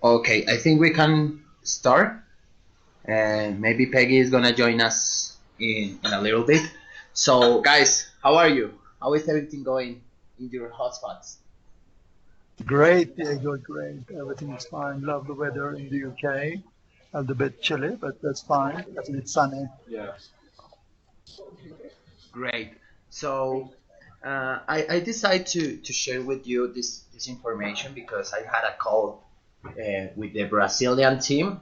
Okay, I think we can start, and maybe Peggy is gonna join us in a little bit. So, guys, how are you? How is everything going in your hotspots? Great, Diego, great. Everything is fine. Love the weather in the UK. A little bit chilly, but that's fine. At least sunny. Great. So, I decided to share with you this information because I had a call with the Brazilian team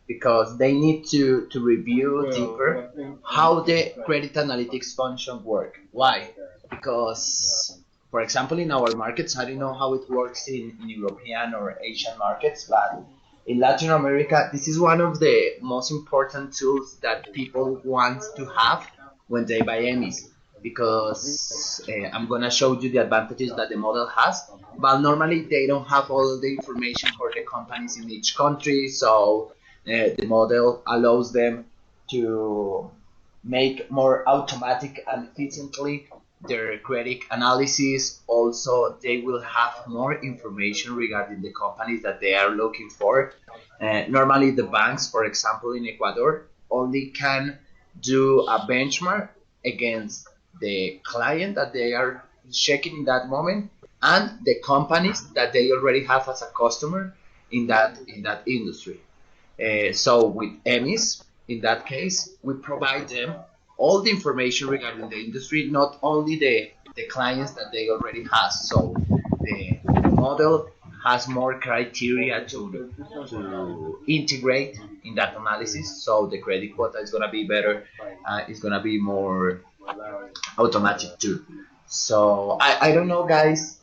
because they need to review deeper how the credit analytics function work. Why? Because, for example, in our markets, I don't know how it works in European or Asian markets, but in Latin America, this is one of the most important tools that people want to have when they buy EMIs because I'm gonna show you the advantages that the model has, but normally they don't have all the information for the companies in each country, so the model allows them to make more automatic and efficiently their credit analysis. Also, they will have more information regarding the companies that they are looking for. Normally, the banks, for example, in Ecuador, only can do a benchmark against the client that they are checking in that moment and the companies that they already have as a customer in that industry. So with EMIS, in that case, we provide them all the information regarding the industry, not only the clients that they already have. So the model has more criteria to integrate in that analysis. So the credit quota is going to be better. It's going to be more automatic too. So I don't know, guys.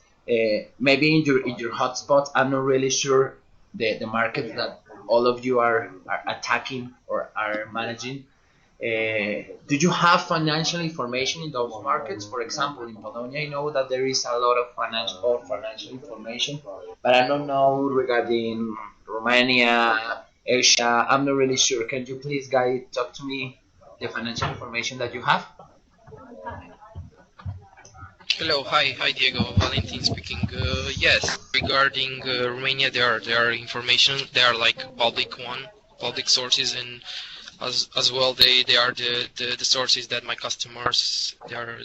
Maybe in your hotspot, I'm not really sure the markets that all of you are attacking or are managing. Do you have financial information in those markets? For example, in Polonia, I know that there is a lot of financial information, but I don't know regarding Romania, Asia. I'm not really sure. Can you please, guys, talk to me the financial information that you have? Hello, hi Diego, Valentin speaking. Yes, regarding Romania, there are information. They are like public sources, and as well they are the sources that my customers they are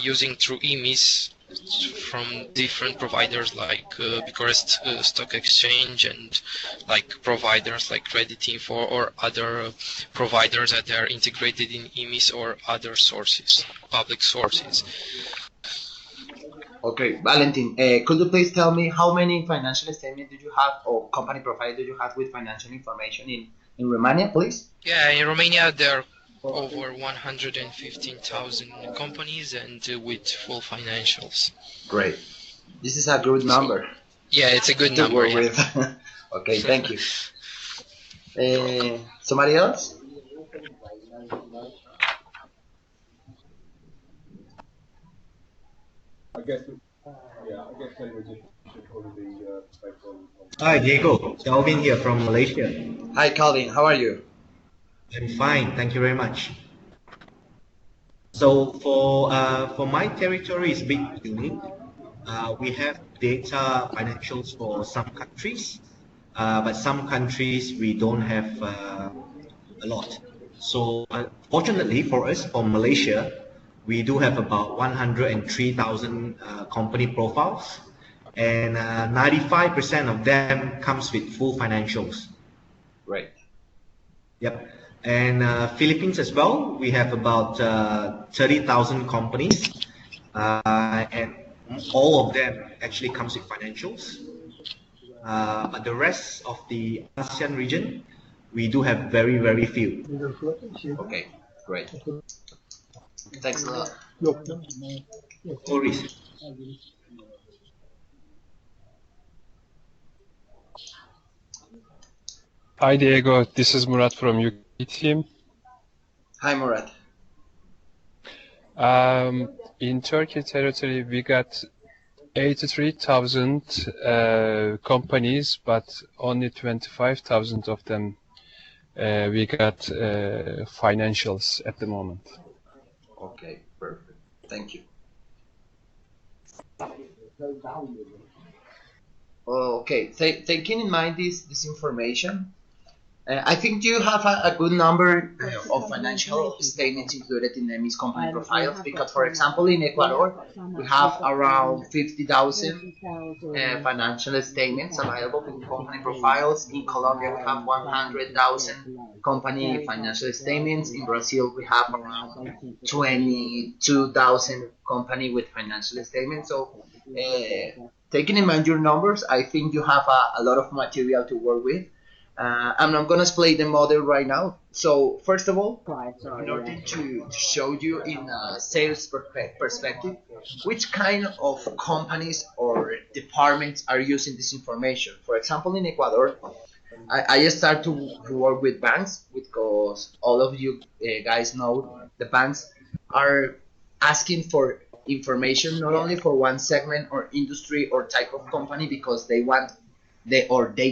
using through EMIS from different providers like Bucharest Stock Exchange and like providers like Creditinfo or other providers that are integrated in EMIS or other sources, public sources. Okay, Valentin, could you please tell me how many financial statements did you have or company profile do you have with financial information in Romania, please? Yeah, in Romania there are over 115,000 companies and with full financials. Great. This is a good So number yeah, it's a good to number. work Yeah. with. Okay, thank you. You're welcome. Somebody else? Hi, Diego. Kelvin here from Malaysia. Hi, Calvin. How are you? I'm fine, thank you very much. So for my territory is a bit unique. We have data financials for some countries, but some countries we don't have a lot. So fortunately for us, for Malaysia, we do have about 103,000 company profiles, and 95% of them comes with full financials. Great. Yep. And Philippines as well, we have about 30,000 companies, and all of them actually comes with financials. But the rest of the ASEAN region, we do have very, very few. Okay, great. Thanks a lot. No worries. Hi Diego, this is Murat from UK team. Hi, Murat. In Turkey territory, we got 83,000 companies, but only 25,000 of them we got financials at the moment. Okay, perfect. Thank you. Okay, taking in mind this information, I think you have a good number of financial statements included in Emi's company profiles because, for example, in Ecuador, we have around 50,000 financial statements available in company profiles. In Colombia, we have 100,000 company financial statements. In Brazil, we have around 22,000 company with financial statements. So, taking in mind your numbers, I think you have a lot of material to work with. And I'm gonna explain the model right now. So first of all, in order to show you in a sales perspective, which kind of companies or departments are using this information. For example, in Ecuador, I start to work with banks because all of you guys know the banks are asking for information not only for one segment or industry or type of company because they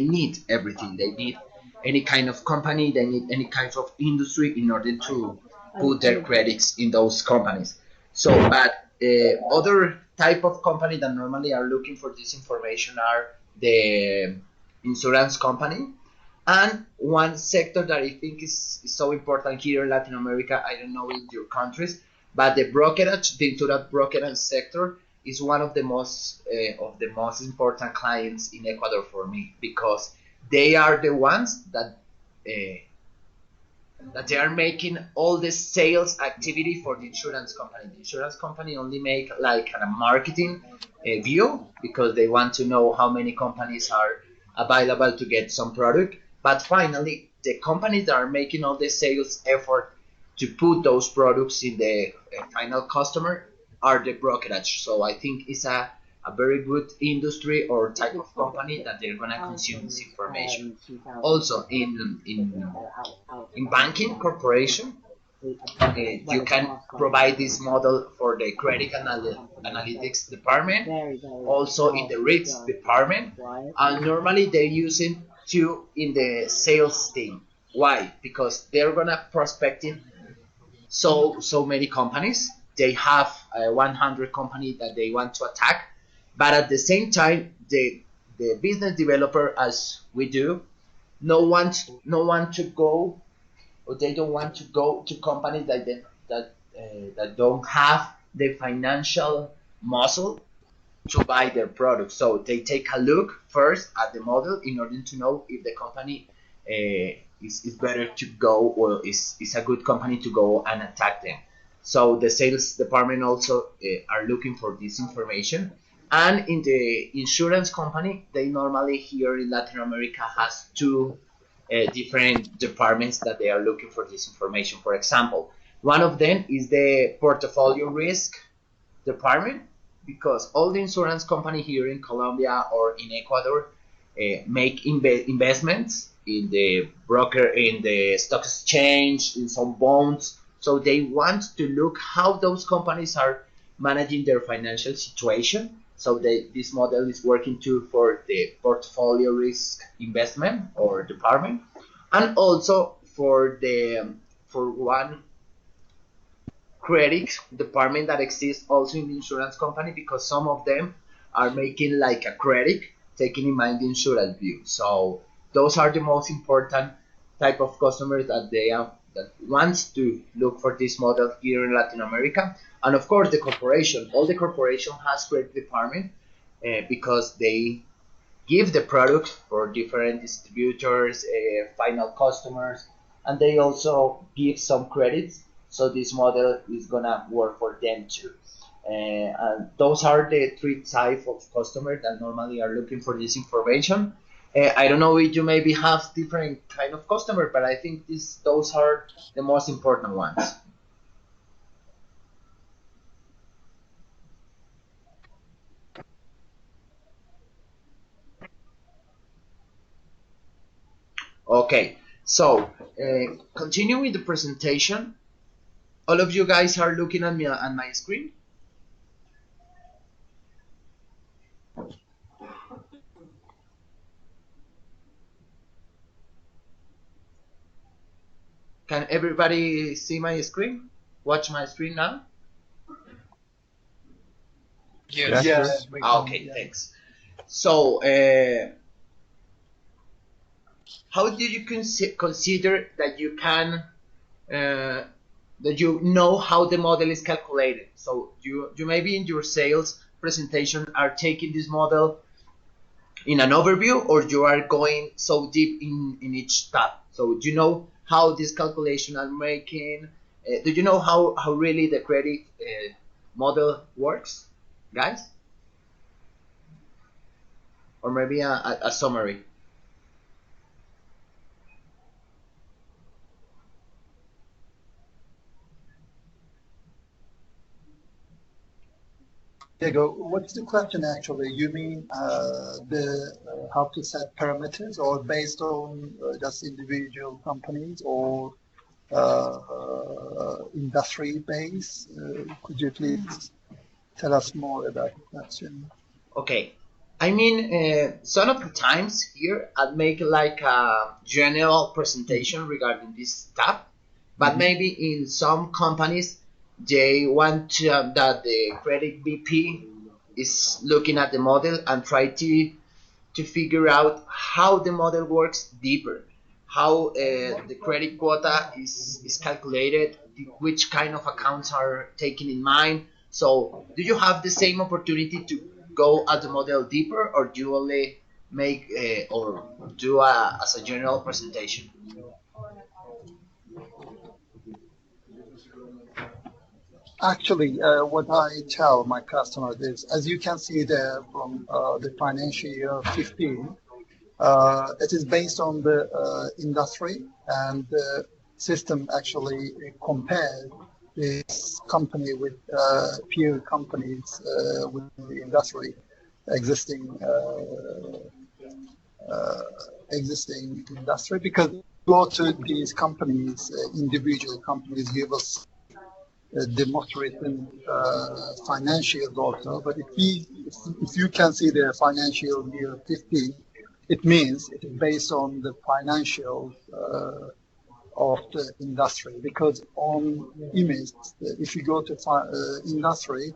need everything. They need any kind of company, they need any kind of industry in order to put their credits in those companies. So, but other type of company that normally are looking for this information are the insurance company. And one sector that I think is so important here in Latin America, I don't know in your countries, but the insurance brokerage sector is one of the most important clients in Ecuador for me because they are the ones uh, that they are making all the sales activity for the insurance company. The insurance company only make like a marketing view because they want to know how many companies are available to get some product. But finally, the companies that are making all the sales effort to put those products in the final customer are the brokerage. So I think it's a very good industry or type of company that they're gonna consume this information. Also, in banking corporation, you can provide this model for the credit analytics department, also in the risk department, and normally they're using two in the sales team. Why? Because they're gonna prospecting so many companies. They have 100 companies that they want to attack, but at the same time, the business developer, as we do, no one to go, or they don't want to go to companies that don't have the financial muscle to buy their product. So they take a look first at the model in order to know if the company is better to go or is a good company to go and attack them. So the sales department also are looking for this information. And in the insurance company, they normally here in Latin America has two different departments that they are looking for this information. For example, one of them is the portfolio risk department because all the insurance company here in Colombia or in Ecuador make investments in the broker, in the stock exchange, in some bonds. So they want to look how those companies are managing their financial situation. So this model is working too for the portfolio risk investment or department, and also for one credit department that exists also in the insurance company because some of them are making like a credit taking in mind the insurance view. So those are the most important type of customers that they have that wants to look for this model here in Latin America. And of course the corporation, all the corporation has credit department because they give the product for different distributors, final customers, and they also give some credits. So this model is gonna work for them too. And those are the three types of customers that normally are looking for this information. I don't know if you maybe have different kind of customer, but I think those are the most important ones. Okay, so continuing the presentation, all of you guys are looking at me on my screen. Can everybody see my screen? Watch my screen now? Yes. Yes, we can, Okay, yeah. thanks. So, how do you consider that you can that you know how the model is calculated? So you maybe in your sales presentation are taking this model in an overview, or you are going so deep in each step. So do you know how this calculation are making? Do you know how really the credit model works, guys? Or maybe a summary. Diego, what's the question actually? You mean the how to set parameters, or based on just individual companies, or industry base? Could you please tell us more about the question? Okay. I mean, some of the times here I'd make like a general presentation regarding this stuff, but maybe in some companies they want that the credit VP is looking at the model and try to figure out how the model works deeper, how the credit quota is calculated, which kind of accounts are taken in mind. So, do you have the same opportunity to go at the model deeper, or do you only make or do as a general presentation? Actually, what I tell my customers is, as you can see there from the financial year 15, it is based on the industry, and the system actually compares this company with peer companies with the industry existing existing industry, because go to these companies, individual companies give us the most recent financials also. But if you can see the financial year 15, it means it is based on the financials of the industry. Because on image, if you go to industry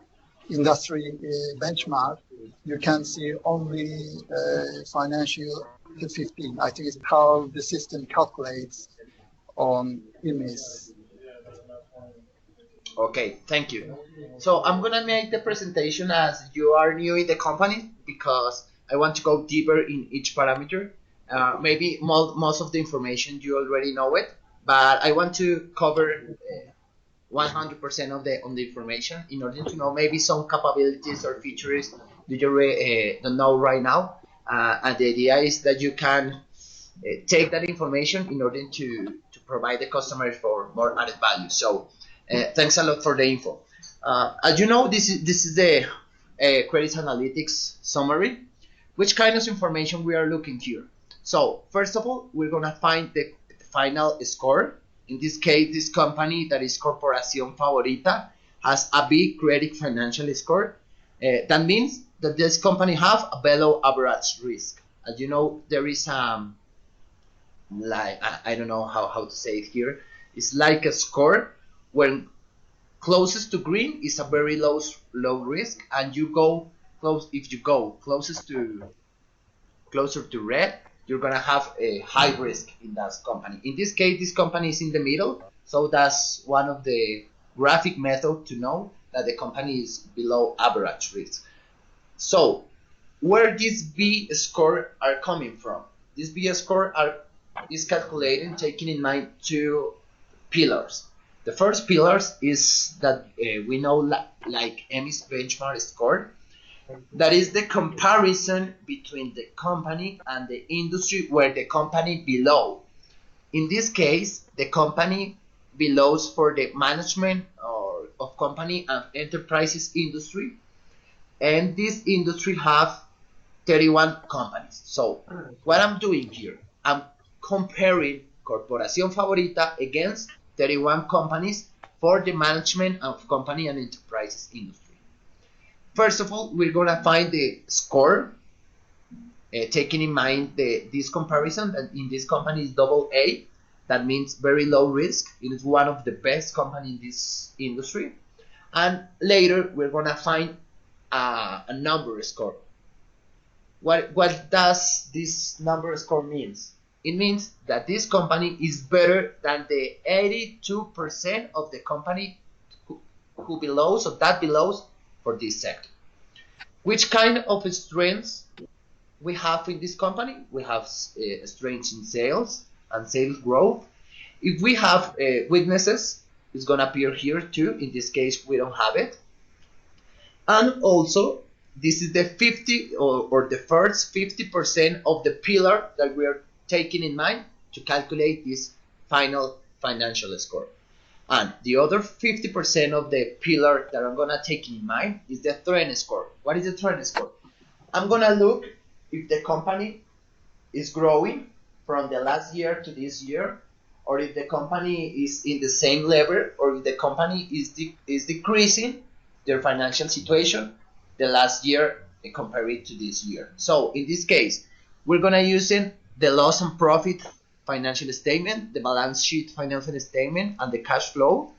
benchmark, you can see only financial 15. I think it's how the system calculates on image. Okay, thank you. So I'm gonna make the presentation as you are new in the company because I want to go deeper in each parameter. Maybe most of the information you already know it, but I want to cover 100% of the on the information in order to know maybe some capabilities or features that you don't know right now. And the idea is that you can take that information in order to provide the customer for more added value. So thanks a lot for the info. As you know, this is the credit analytics summary. Which kind of information we are looking here? So first of all, we're gonna find the final score. In this case, this company that is Corporación Favorita has a big credit financial score. That means that this company have a below average risk. As you know, there is like I don't know how to say it here. It's like a score when closest to green is a very low risk, and you go close. If you go closer to red, you're gonna have a high risk in that company. In this case, this company is in the middle, so that's one of the graphic method to know that the company is below average risk. So, where these B score are coming from? This B score is calculated taking in mind two pillars. The first pillar is that we know like EMI's benchmark score. That is the comparison between the company and the industry where the company below. In this case, the company belows for the management or of company and enterprises industry, and this industry have 31 companies. So what I'm doing here, I'm comparing Corporación Favorita against 31 companies for the management of company and enterprises industry. First of all, we're gonna find the score, taking in mind this comparison that in this company is double A. That means very low risk. It is one of the best companies in this industry. And later, we're gonna find a number score. what does this number score means? It means that this company is better than the 82% of the company who belongs or that belongs for this sector. Which kind of strengths we have in this company? We have strengths in sales and sales growth. If we have weaknesses, it's going to appear here too. In this case, we don't have it. And also, this is the 50 or the first 50% of the pillar that we are taking in mind to calculate this final financial score. And the other 50% of the pillar that I'm going to take in mind is the trend score. What is the trend score? I'm going to look if the company is growing from the last year to this year, or if the company is in the same level, or if the company is decreasing their financial situation the last year compared to this year. So in this case, we're going to use the loss and profit financial statement, the balance sheet financial statement, and the cash flow.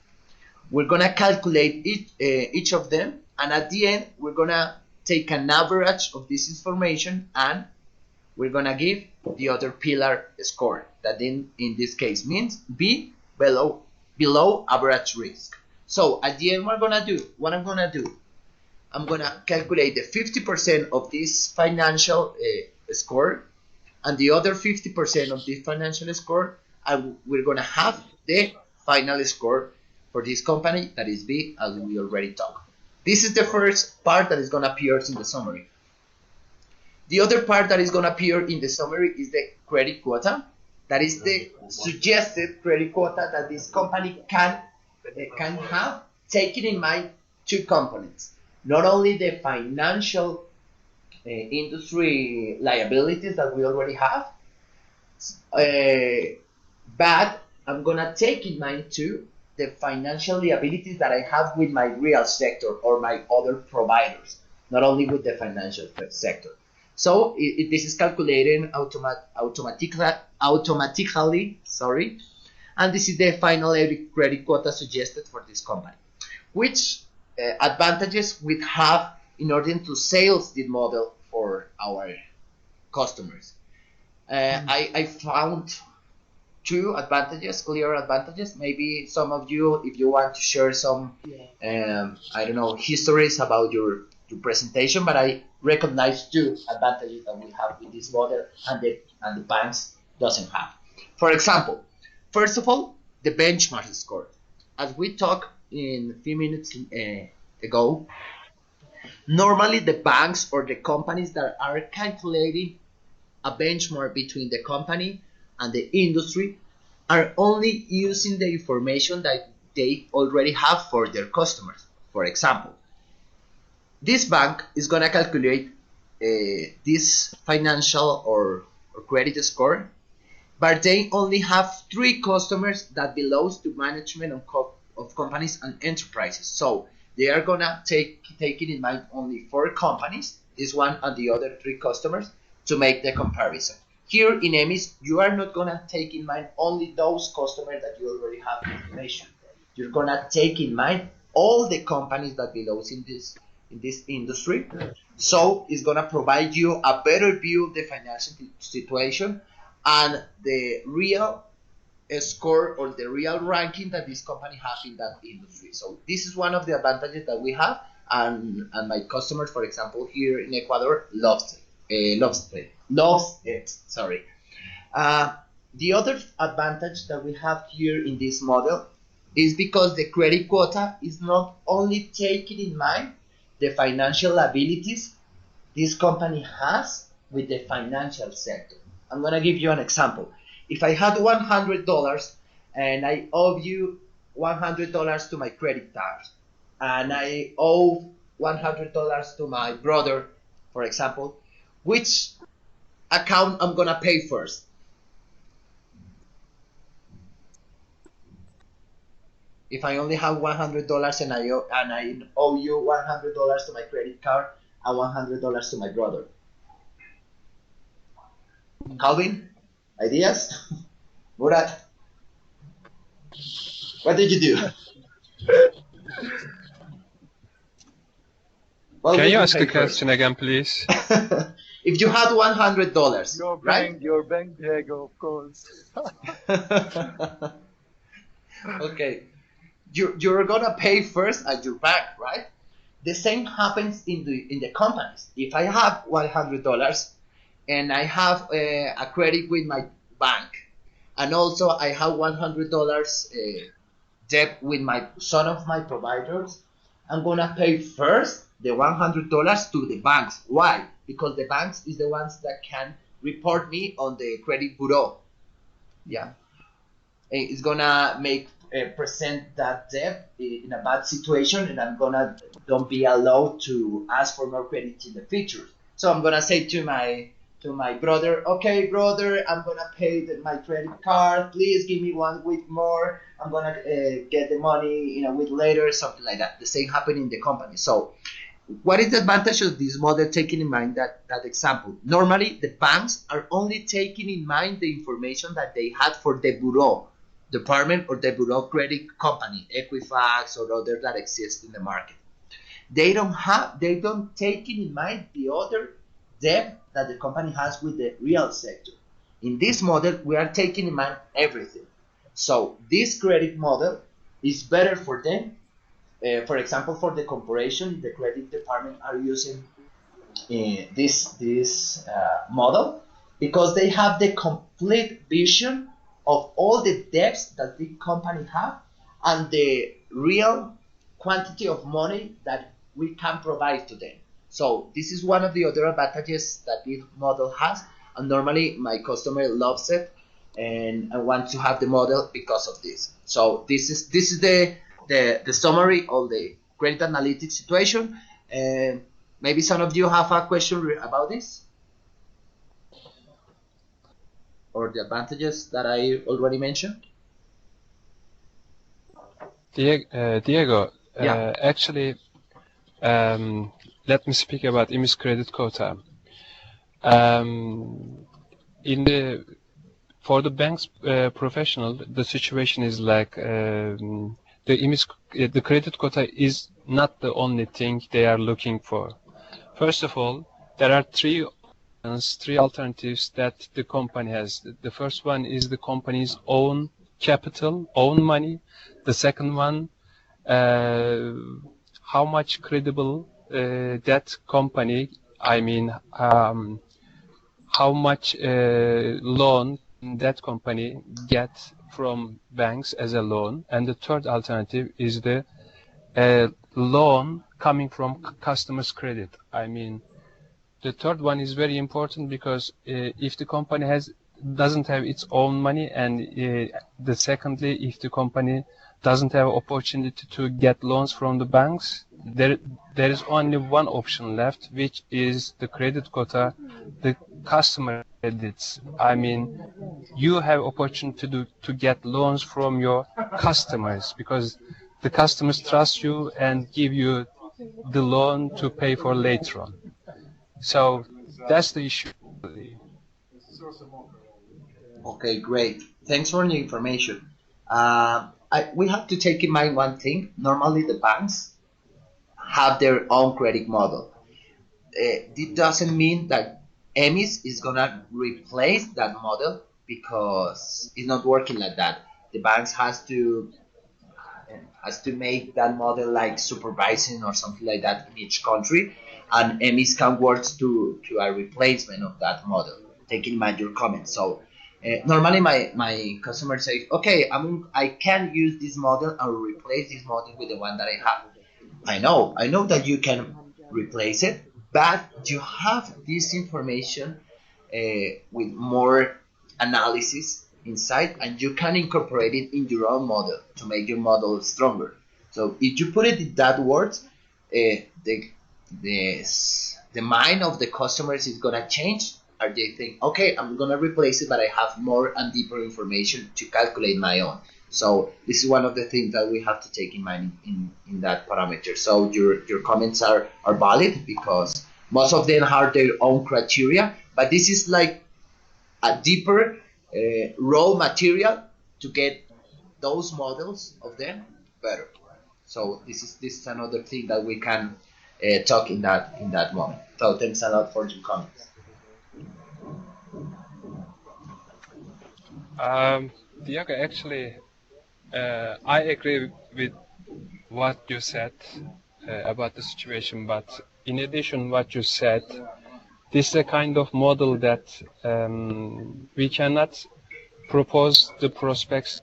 We're going to calculate each of them, and at the end, we're going to take an average of this information, and we're going to give the other pillar score, that in this case means B, below average risk. So at the end, what I'm going to do, I'm going to calculate the 50% of this financial score, and the other 50% of this financial score, and we're going to have the final score for this company, that is B, as we already talked. This is the first part that is going to appear in the summary. The other part that is going to appear in the summary is the credit quota. That is the suggested credit quota that this company can have, taking in mind two components. Not only the financial industry liabilities that we already have, but I'm going to take in mind too the financial liabilities that I have with my real sector or my other providers, not only with the financial sector. So this is calculated automatically, and this is the final credit quota suggested for this company. Which advantages we have in order to sales this model for our customers? I found two advantages, clear advantages. Maybe some of you, if you want to share some, I don't know, histories about your presentation, but I recognize two advantages that we have with this model and the banks doesn't have. For example, first of all, the benchmark score. As we talked in a few minutes ago, normally the banks or the companies that are calculating a benchmark between the company and the industry are only using the information that they already have for their customers. For example, this bank is going to calculate this financial or credit score, but they only have 3 customers that belongs to management of companies and enterprises. So they are going to take it in mind only 4 companies, this one and the other 3 customers, to make the comparison. Here in EMIS, you are not going to take in mind only those customers that you already have information. You're going to take in mind all the companies that belongs in this industry. So it's going to provide you a better view of the financial situation and the real score or the real ranking that this company has in that industry. So this is one of the advantages that we have, and my customers, for example, here in Ecuador, loves it. Sorry. The other advantage that we have here in this model is because the credit quota is not only taking in mind the financial liabilities this company has with the financial sector. I'm going to give you an example. If I had $100 and I owe you $100 to my credit card, and I owe $100 to my brother, for example, which account I'm going to pay first? If I only have $100 and I owe you $100 to my credit card and $100 to my brother. Calvin, ideas? Murat, what did you do? Can you ask the question again, please? if you had $100, right? Your bank, Diego, of course. Okay, you're gonna pay first at your bank, right? The same happens in the companies. If I have $100 and I have a credit with my bank, and also I have $100 debt with some of my providers, I'm gonna pay first the $100 to the banks. Why? Because the banks is the ones that can report me on the credit bureau. Yeah, it's gonna make present that debt in a bad situation, and I'm gonna don't be allowed to ask for more credit in the future. So I'm gonna say to my brother, okay, brother, I'm gonna pay my credit card. Please give me 1 week more. I'm gonna get the money in a week later, something like that. The same happened in the company. So what is the advantage of this model, taking in mind that example? Normally, the banks are only taking in mind the information that they had for the bureau department or the bureau credit company, Equifax or other that exist in the market. They don't take in mind the other debt that the company has with the real sector. In this model, we are taking in mind everything. So this credit model is better for them. For example, for the corporation, the credit department are using this model because they have the complete vision of all the debts that the company have and the real quantity of money that we can provide to them. So this is one of the other advantages that this model has, and normally my customer loves it, and I want to have the model because of this. So this is the summary of the credit analytics situation. And maybe some of you have a question about this or the advantages that I already mentioned. Diego, Yeah. actually, let me speak about IMIS credit quota. For the bank's professional, the situation is like the credit quota is not the only thing they are looking for. First of all, there are three alternatives that the company has. The first one is the company's own capital, own money. The second one, how much credible that company, how much loan that company gets from banks as a loan. And the third alternative is the loan coming from customers' credit. The third one is very important because if the company doesn't have its own money, and secondly, if the company doesn't have opportunity to get loans from the banks, there is only one option left, which is the credit quota, the customer credits. You have opportunity to get loans from your customers because the customers trust you and give you the loan to pay for later on. So that's the issue. Okay, great. Thanks for the information. We have to take in mind one thing. Normally, the banks have their own credit model. It doesn't mean that EMIS is gonna replace that model because it's not working like that. The banks has to make that model like supervising or something like that in each country, and EMIS can work to a replacement of that model. Taking in mind your comments. So normally my customer says, okay, I can use this model and replace this model with the one that I have. I know that you can replace it, but you have this information with more analysis inside, and you can incorporate it in your own model to make your model stronger. So if you put it in that words, the mind of the customers is gonna change, or they think, okay, I'm gonna replace it, but I have more and deeper information to calculate my own. So this is one of the things that we have to take in mind in that parameter. So your comments are valid because most of them have their own criteria, but this is like a deeper raw material to get those models of them better. So this is another thing that we can talk in that moment. So thanks a lot for your comments. Diego, actually, I agree with what you said about the situation, but in addition, what you said, this is a kind of model that we cannot propose the prospects.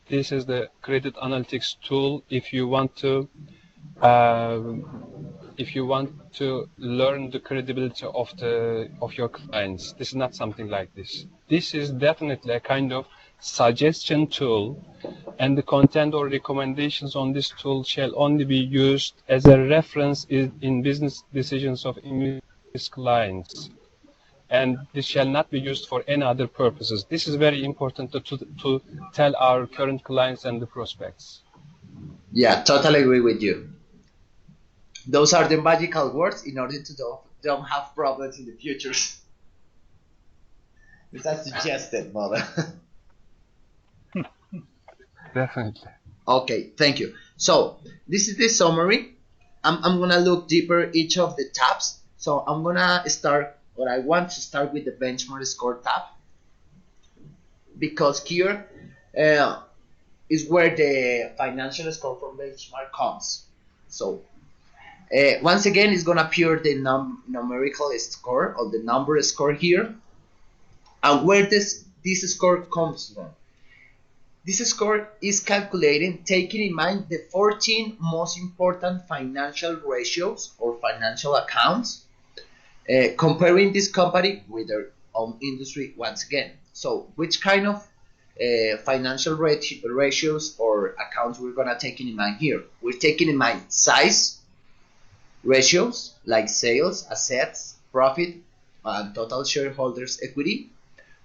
This is the credit analytics tool. Uh, if you want to learn the credibility of your clients, this is not something like this. This is definitely a kind of suggestion tool, and the content or recommendations on this tool shall only be used as a reference in business decisions of English clients, and this shall not be used for any other purposes. This is very important to tell our current clients and the prospects. Yeah, totally agree with you. Those are the magical words in order to don't have problems in the future. It's a suggested model. Definitely. Okay, thank you. So this is the summary. I'm gonna look deeper each of the tabs. So I'm gonna start, or I want to start with the benchmark score tab, because here is where the financial score from benchmark comes. So once again, it's gonna appear the numerical score, or the number score here, and where this score comes from. This score is calculated taking in mind the 14 most important financial ratios or financial accounts, comparing this company with their own industry once again. So which kind of financial ratios or accounts we're going to take in mind here? We're taking in mind size ratios like sales, assets, profit, and total shareholders equity.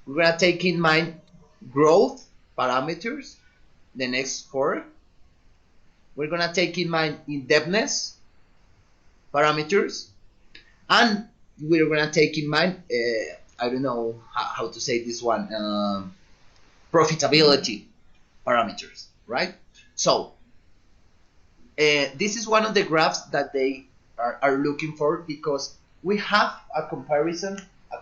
We're going to take in mind growth parameters, the next 4. We're going to take in mind indebtedness parameters, and we're going to take in mind, I don't know how to say this one, profitability parameters, right? So this is one of the graphs that they are looking for, because we have a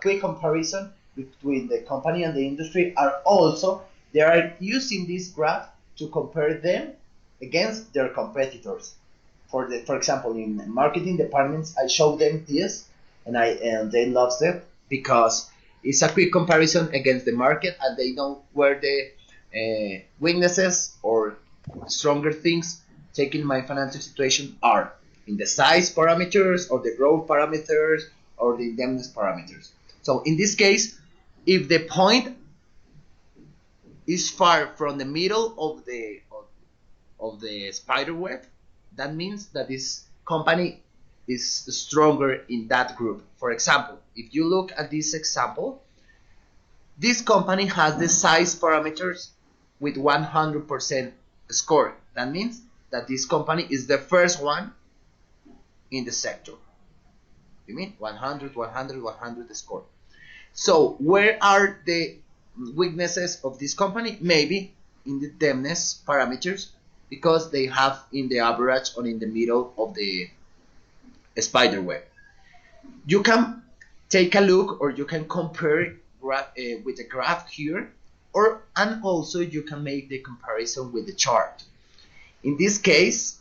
quick comparison between the company and the industry, and also they are using this graph to compare them against their competitors. For example, in marketing departments, I show them this, and they love them because it's a quick comparison against the market, and they know where the weaknesses or stronger things taking my financial situation are in the size parameters, or the growth parameters, or the indebtedness parameters. So in this case, if the point is far from the middle of the spider web, that means that this company is stronger in that group. For example, if you look at this example, this company has the size parameters with 100% score. That means that this company is the first one in the sector. You mean 100, 100, 100 score. So where are the weaknesses of this company? Maybe in the indebtedness parameters, because they have in the average or in the middle of the spider web. You can take a look, or you can compare with the graph here, and also you can make the comparison with the chart. In this case,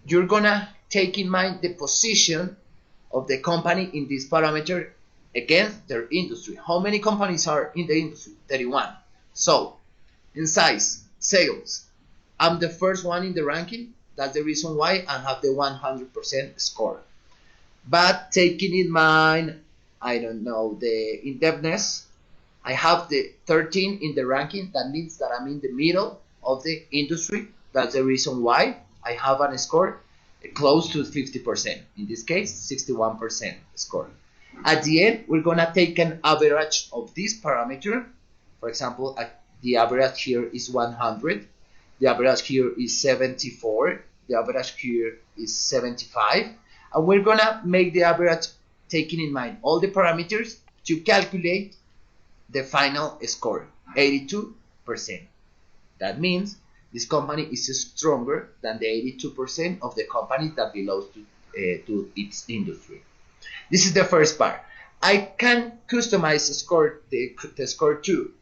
you're gonna take in mind the position of the company in this parameter against their industry. How many companies are in the industry? 31. So in size, sales, I'm the first one in the ranking. That's the reason why I have the 100% score. But taking in mind, I don't know, the indebtedness, I have the 13 in the ranking. That means that I'm in the middle of the industry. That's the reason why I have a score close to 50%. In this case, 61% score. At the end, we're going to take an average of this parameter. For example, the average here is 100. The average here is 74. The average here is 75. And we're going to make the average taking in mind all the parameters to calculate the final score, 82%. That means this company is stronger than the 82% of the companies that belong to its industry. This is the first part. I can customize the score too,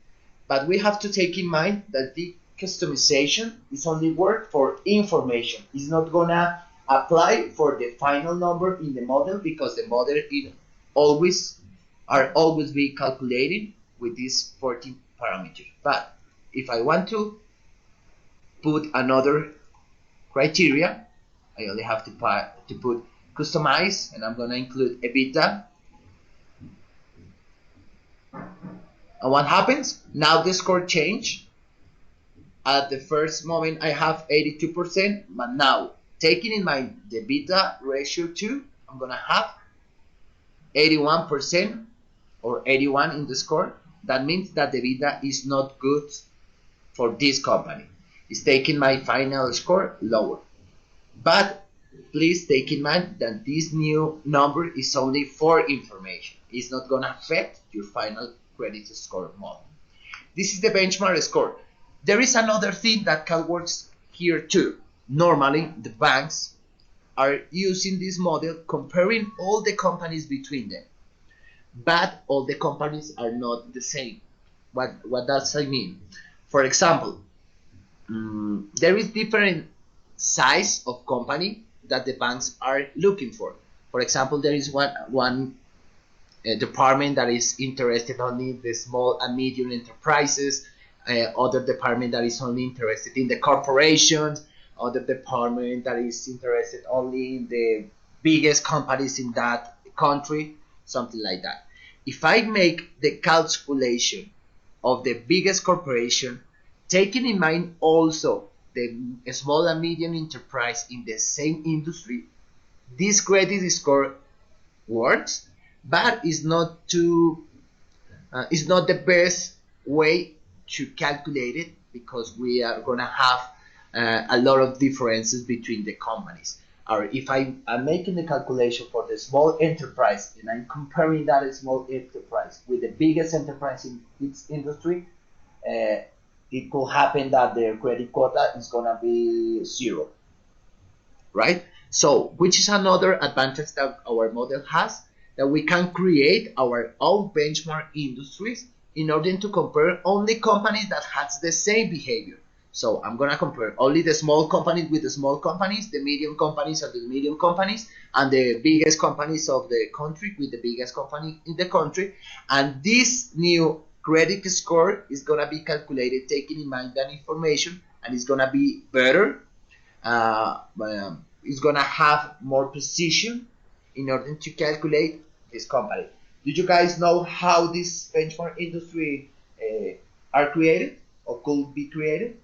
But we have to take in mind that the customization is only work for information. It's not gonna apply for the final number in the model, because the model is always be calculated with these 14 parameters. But if I want to put another criteria, I only have to put customize, and I'm gonna include EBITDA. And what happens? Now the score change. At the first moment I have 82%, but now taking in mind the beta ratio 2, I'm gonna have 81% or 81 in the score. That means that the beta is not good for this company. It's taking my final score lower. But please take in mind that this new number is only for information. It's not gonna affect your final credit score model. This is the benchmark score. There is another thing that can work here too. Normally, the banks are using this model comparing all the companies between them. But all the companies are not the same. What does I mean? For example, there is different size of company that the banks are looking for. For example, there is one department that is interested only in the small and medium enterprises, other department that is only interested in the corporations, other department that is interested only in the biggest companies in that country, something like that. If I make the calculation of the biggest corporation, taking in mind also the small and medium enterprise in the same industry, this credit score works, but it's not the best way to calculate it, because we are gonna have a lot of differences between the companies. Or if I'm making the calculation for the small enterprise and I'm comparing that small enterprise with the biggest enterprise in its industry, it could happen that their credit quota is gonna be 0, right? So, which is another advantage that our model has, that we can create our own benchmark industries in order to compare only companies that has the same behavior. So I'm gonna compare only the small companies with the small companies, the medium companies with the medium companies, and the biggest companies of the country with the biggest company in the country. And this new credit score is gonna be calculated taking in mind that information, and it's gonna be better. It's gonna have more precision in order to calculate this company. Do you guys know how this benchmark industry are created or could be created?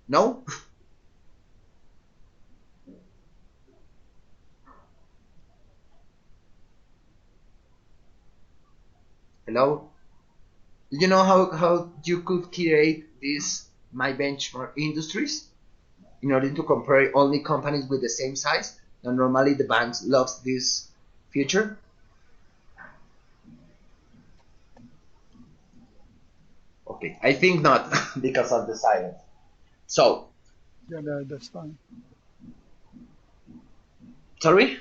No? Hello? Do you know how you could create this my benchmark industries in order to compare only companies with the same size? Now, normally the banks loves this feature. Okay, I think not because of the silence. So, Yeah, that's fine. sorry?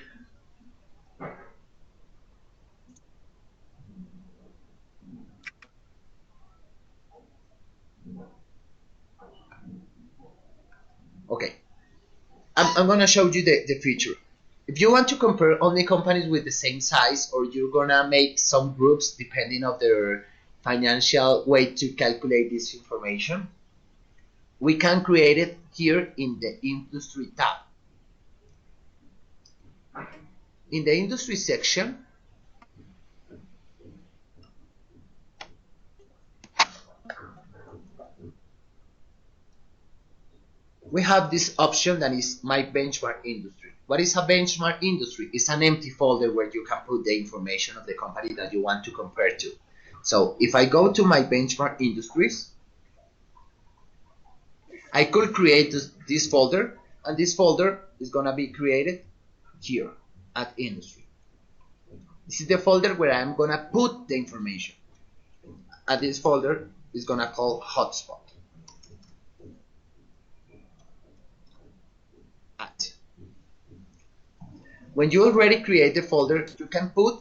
Okay, I'm gonna show you the feature. If you want to compare only companies with the same size, or you're gonna make some groups depending on their financial way to calculate this information, we can create it here in the industry tab. In the industry section, we have this option that is my benchmark industry. What is a benchmark industry? It's an empty folder where you can put the information of the company that you want to compare to. So if I go to my benchmark industries, I could create this folder, and this folder is gonna be created here at industry. This is the folder where I'm gonna put the information. and this folder is gonna call hotspot. Add. When you already create the folder, you can put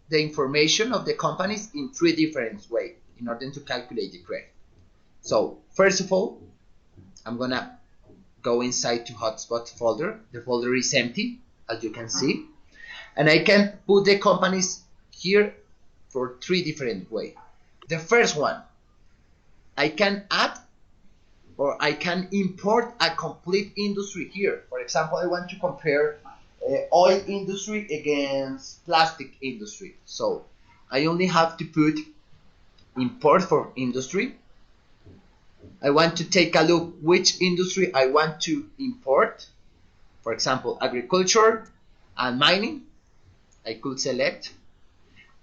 the information of the companies in 3 different ways in order to calculate the credit. So first of all, I'm gonna go inside to hotspot folder. The folder is empty, as you can see, and I can put the companies here for 3 different ways. The first one, I can add or I can import a complete industry here. For example, I want to compare oil industry against plastic industry. So I only have to put import for industry. I want to take a look which industry I want to import. For example, agriculture and mining. I could select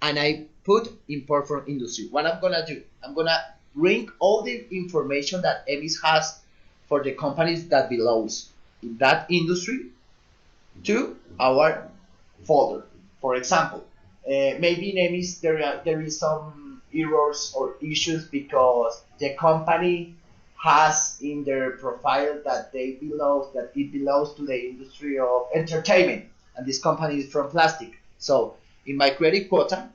and I put import from industry. What I'm gonna do, I'm gonna bring all the information that EMIS has for the companies that belongs in that industry to our folder. For example, maybe in EMIS there is some errors or issues because the company has in their profile that it belongs to the industry of entertainment, and this company is from plastic. So in my credit quota,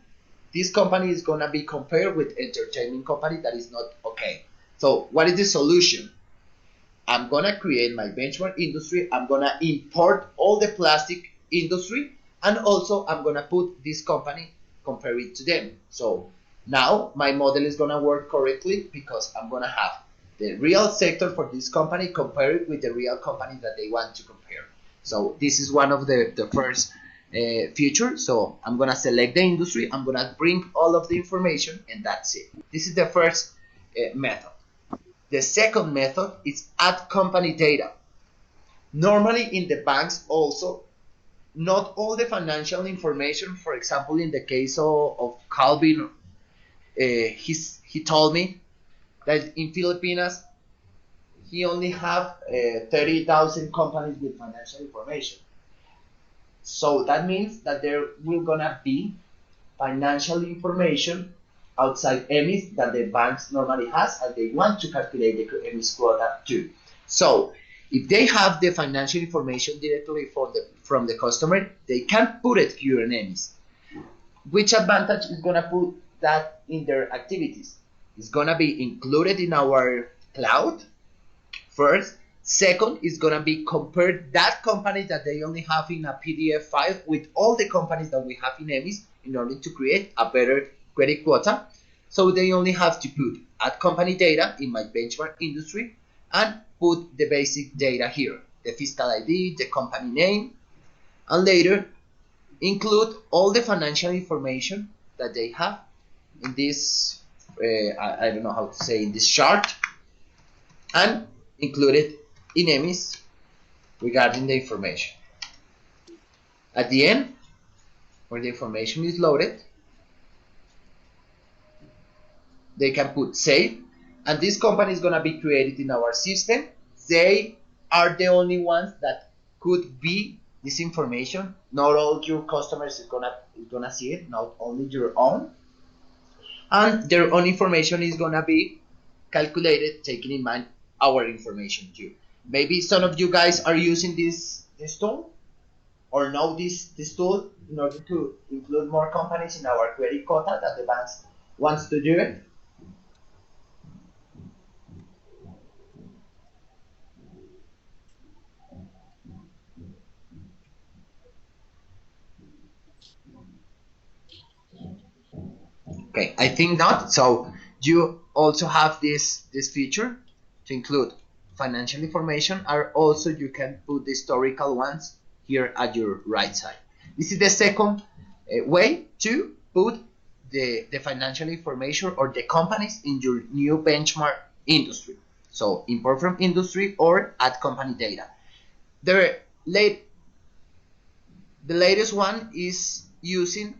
this company is gonna be compared with entertainment company that is not okay. So what is the solution? I'm gonna create my benchmark industry. I'm gonna import all the plastic industry, and also I'm gonna put this company, compare it to them. So now my model is gonna work correctly because I'm gonna have the real sector for this company compared with the real company that they want to compare. So this is one of the first feature. So I'm gonna select the industry, I'm gonna bring all of the information, and that's it. This is the first method. The second method is add company data. Normally in the banks also, not all the financial information, for example in the case of Calvin, he told me that in Filipinas he only have 30,000 companies with financial information. So that means that there will gonna be financial information outside EMIS that the banks normally has, and they want to calculate the EMIS quota too. So if they have the financial information directly from the customer, they can put it here in EMIS. Which advantage is gonna put that in their activities? It's gonna be included in our cloud first. Second, is gonna be compared that company that they only have in a PDF file with all the companies that we have in EMIS in order to create a better credit quota. So they only have to put add company data in my benchmark industry and put the basic data here, the fiscal ID, the company name, and later include all the financial information that they have in this, I don't know how to say, in this chart, and include it in EMIS regarding the information. At the end, when the information is loaded, they can put save, and this company is gonna be created in our system. They are the only ones that could be this information. Not all your customers is gonna see it, not only your own. And their own information is gonna be calculated, taking in mind our information too. Maybe some of you guys are using this tool or know this tool in order to include more companies in our credit quota that the banks wants to do it. Okay, I think not. So you also have this feature to include financial information, and also you can put the historical ones here at your right side. This is the second way to put the financial information or the companies in your new benchmark industry. So import from industry or add company data. The latest one is using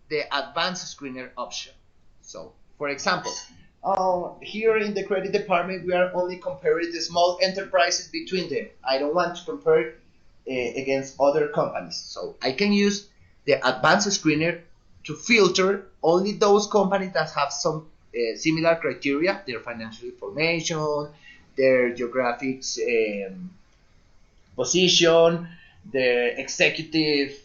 the advanced screener option. So for example, here in the credit department, we are only comparing the small enterprises between them. I don't want to compare against other companies. So I can use the advanced screener to filter only those companies that have some similar criteria, their financial information, their geographic position, the executive,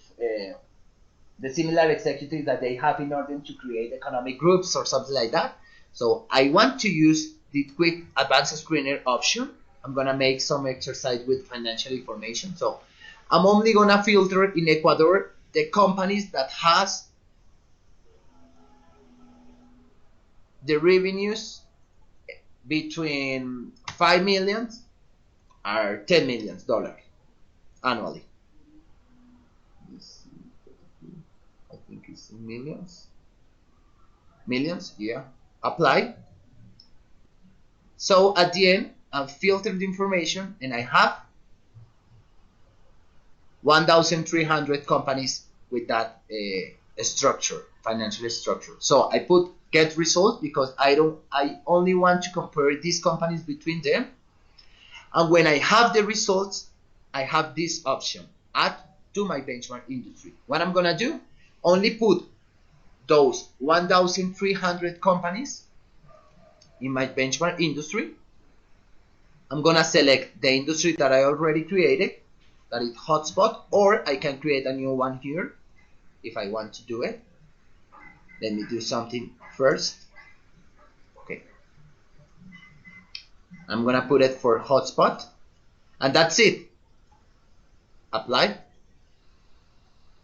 the similar executive that they have in order to create economic groups or something like that. So I want to use the quick advanced screener option. I'm gonna make some exercise with financial information. So I'm only gonna filter in Ecuador the companies that has the revenues between 5 million or 10 million dollars annually. I think it's millions. Millions, yeah. Apply. So at the end, I've filtered the information and I have 1,300 companies with that structure, financial structure. So I put get results because I only want to compare these companies between them. And when I have the results, I have this option, add to my benchmark industry. What I'm gonna do, only put those 1,300 companies in my benchmark industry. I'm gonna select the industry that I already created, that is hotspot, or I can create a new one here if I want to do it. Let me do something first. Okay, I'm gonna put it for hotspot, and that's it. Apply,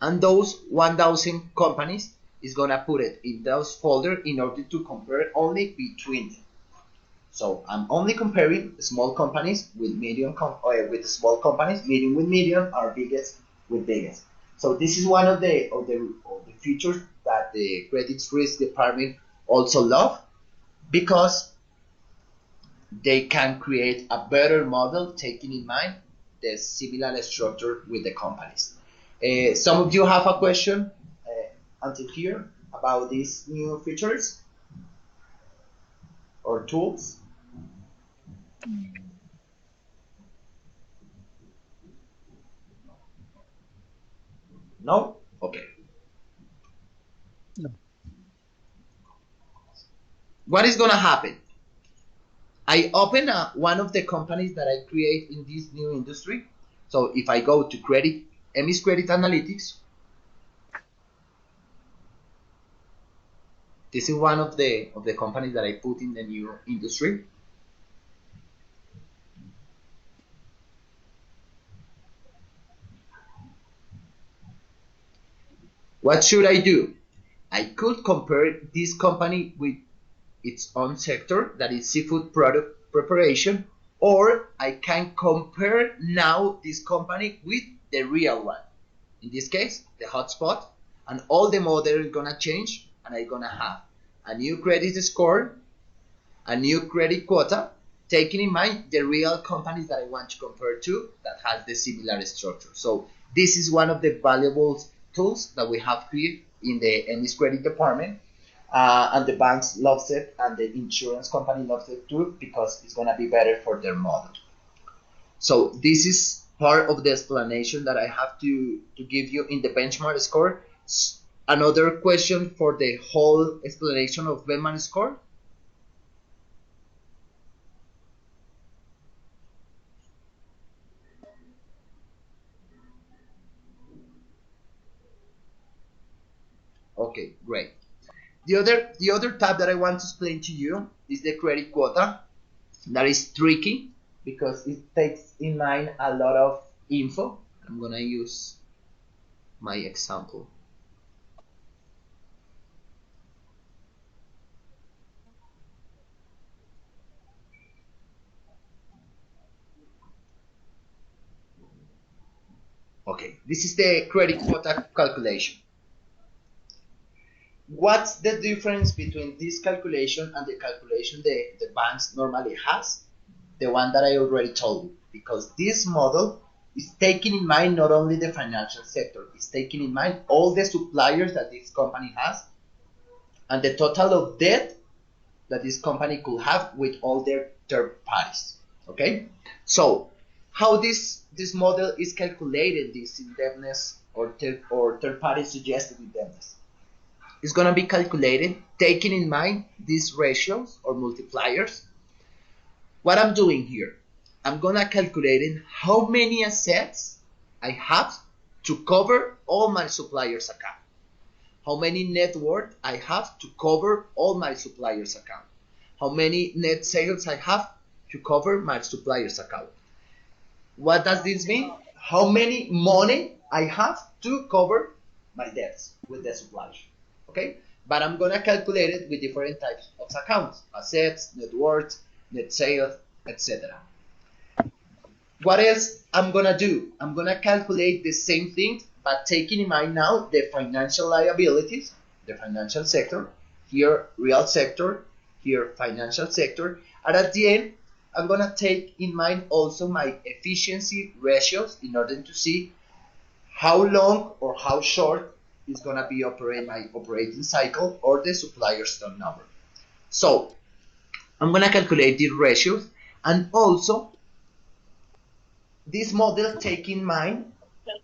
and those 1,000 companies is gonna put it in those folder in order to compare only between them. So I'm only comparing small companies with medium with small companies, medium with medium, or biggest with biggest. So this is one of the features that the credit risk department also love, because they can create a better model taking in mind the similar structure with the companies. Some of you have a question until here about these new features or tools? No? Okay. No. What is going to happen? I open one of the companies that I create in this new industry. So if I go to EMIS Credit Analytics, this is one of the companies that I put in the new industry. What should I do? I could compare this company with its own sector, that is seafood product preparation, or I can compare now this company with the real one. In this case, the hotspot, and all the model is gonna change, and I'm gonna have a new credit score, a new credit quota, taking in mind the real companies that I want to compare to that has the similar structure. So this is one of the valuable tools that we have here in the EMIS credit department, and the banks loves it, and the insurance company loves it too, because it's gonna be better for their model. So this is part of the explanation that I have to give you in the benchmark score. Another question for the whole explanation of benchmark score? Okay, great. The other tab that I want to explain to you is the credit quota. That is tricky because it takes in mind a lot of info. I'm gonna use my example. Okay, this is the credit quota calculation. What's the difference between this calculation and the calculation the banks normally has? The one that I already told you, because this model is taking in mind not only the financial sector, it's taking in mind all the suppliers that this company has and the total of debt that this company could have with all their third parties. Okay, so how this model is calculated, this indebtedness or third party suggested indebtedness? is going to be calculated taking in mind these ratios or multipliers. What I'm doing here, I'm going to calculate how many assets I have to cover all my suppliers' account. How many net worth I have to cover all my suppliers' account. How many net sales I have to cover my suppliers' account. What does this mean? How many money I have to cover my debts with the suppliers. Okay? But I'm going to calculate it with different types of accounts. Assets, net worth, net sales, etc. What else I'm going to do? I'm going to calculate the same thing, but taking in mind now the financial liabilities, the financial sector, here real sector, here financial sector, and at the end, I'm going to take in mind also my efficiency ratios in order to see how long or how short is going to be my operating cycle or the supplier's turnover. So I'm going to calculate the ratios, and also this model take in mind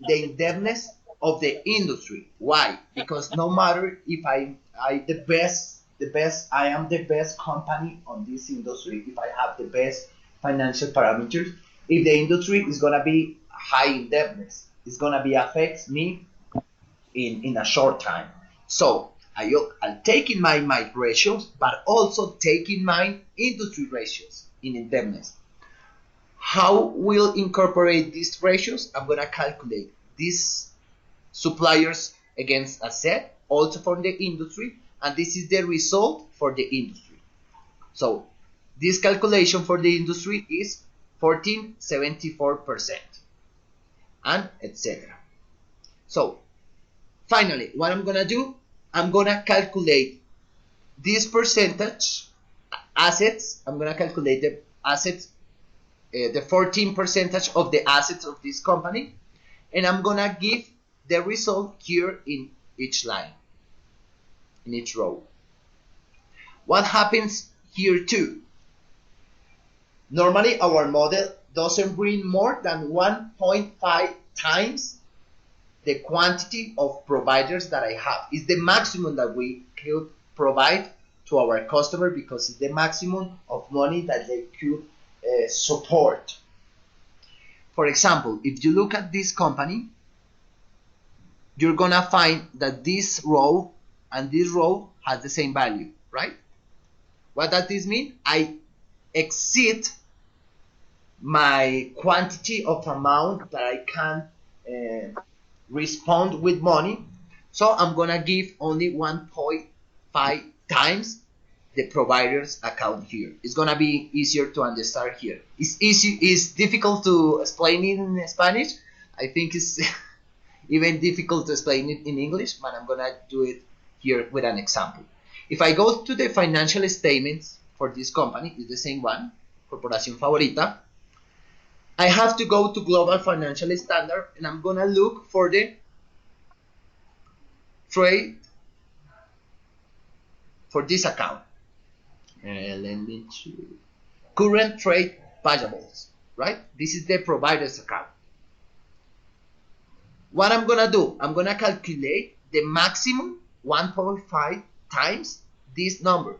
the indebtedness of the industry. Why? Because no matter if I am the best company on this industry, if I have the best financial parameters, if the industry is gonna be high indebtedness, it's gonna be affect me in a short time. So I'll take in mind my ratios, but also take in mind industry ratios in indebtedness. How will incorporate these ratios? I'm gonna calculate these suppliers against asset, also from the industry, and this is the result for the industry. So this calculation for the industry is 14.74% and etc. So finally, what I'm gonna do, I'm gonna calculate this percentage assets. I'm gonna calculate the assets, the 14% of the assets of this company, and I'm gonna give the result here in each line, in each row. What happens here too? Normally our model doesn't bring more than 1.5 times the quantity of providers that I have. It's the maximum that we could provide to our customer, because it's the maximum of money that they could support. For example, if you look at this company, you're gonna find that this row and this row has the same value, right? What does this mean? I exceed my quantity of amount that I can respond with money, so I'm gonna give only 1.5 times the provider's account here. It's gonna be easier to understand here. It's difficult to explain it in Spanish. I think it's even difficult to explain it in English, but I'm gonna do it here with an example. If I go to the financial statements for this company, it's the same one, Corporación Favorita. I have to go to Global Financial Standard, and I'm gonna look for the trade for this account. Current trade payables, right? This is the provider's account. What I'm gonna do, I'm gonna calculate the maximum 1.5 times this number.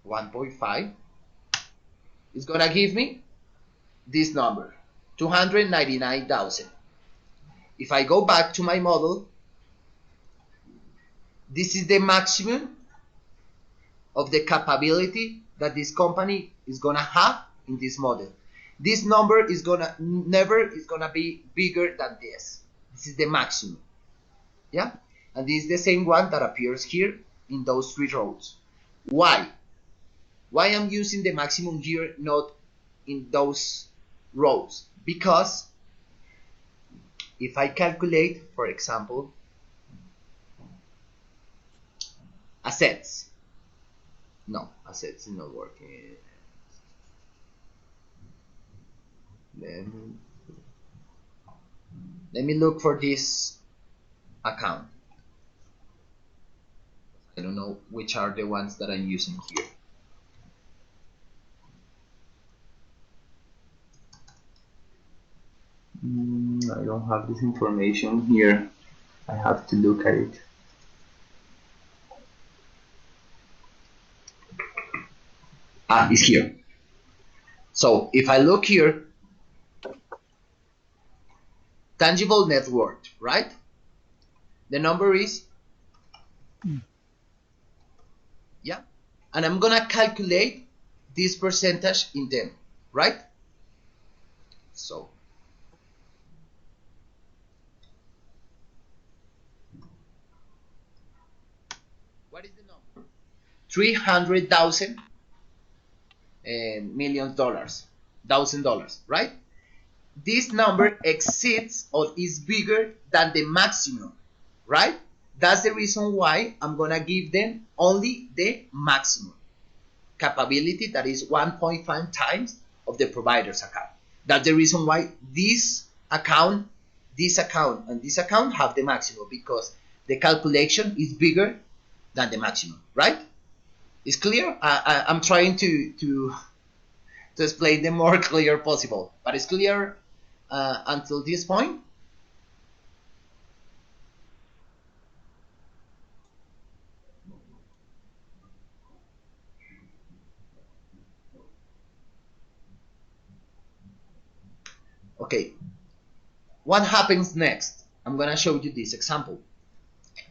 1.5 is gonna give me this number, 299,000. If I go back to my model, this is the maximum of the capability that this company is gonna have in this model. This number is never gonna be bigger than this. This is the maximum. Yeah? And this is the same one that appears here in those three rows. Why? Why I'm using the maximum here, not in those rows? Because if I calculate, for example, assets. No, assets is not working. Let me look for this account. I don't know which are the ones that I'm using here. I don't have this information here. I have to look at it. It's here. So if I look here, tangible net worth, right? The number is, yeah, and I'm gonna calculate this percentage in them, right? So what is the number? $300,000 million dollars, $1,000, right? This number exceeds or is bigger than the maximum, right? That's the reason why I'm gonna give them only the maximum capability, that is 1.5 times of the provider's account. That's the reason why this account, and this account have the maximum, because the calculation is bigger than the maximum, right? It's clear? I'm trying to explain the more clear possible, but it's clear until this point. Okay, what happens next? I'm gonna show you this example.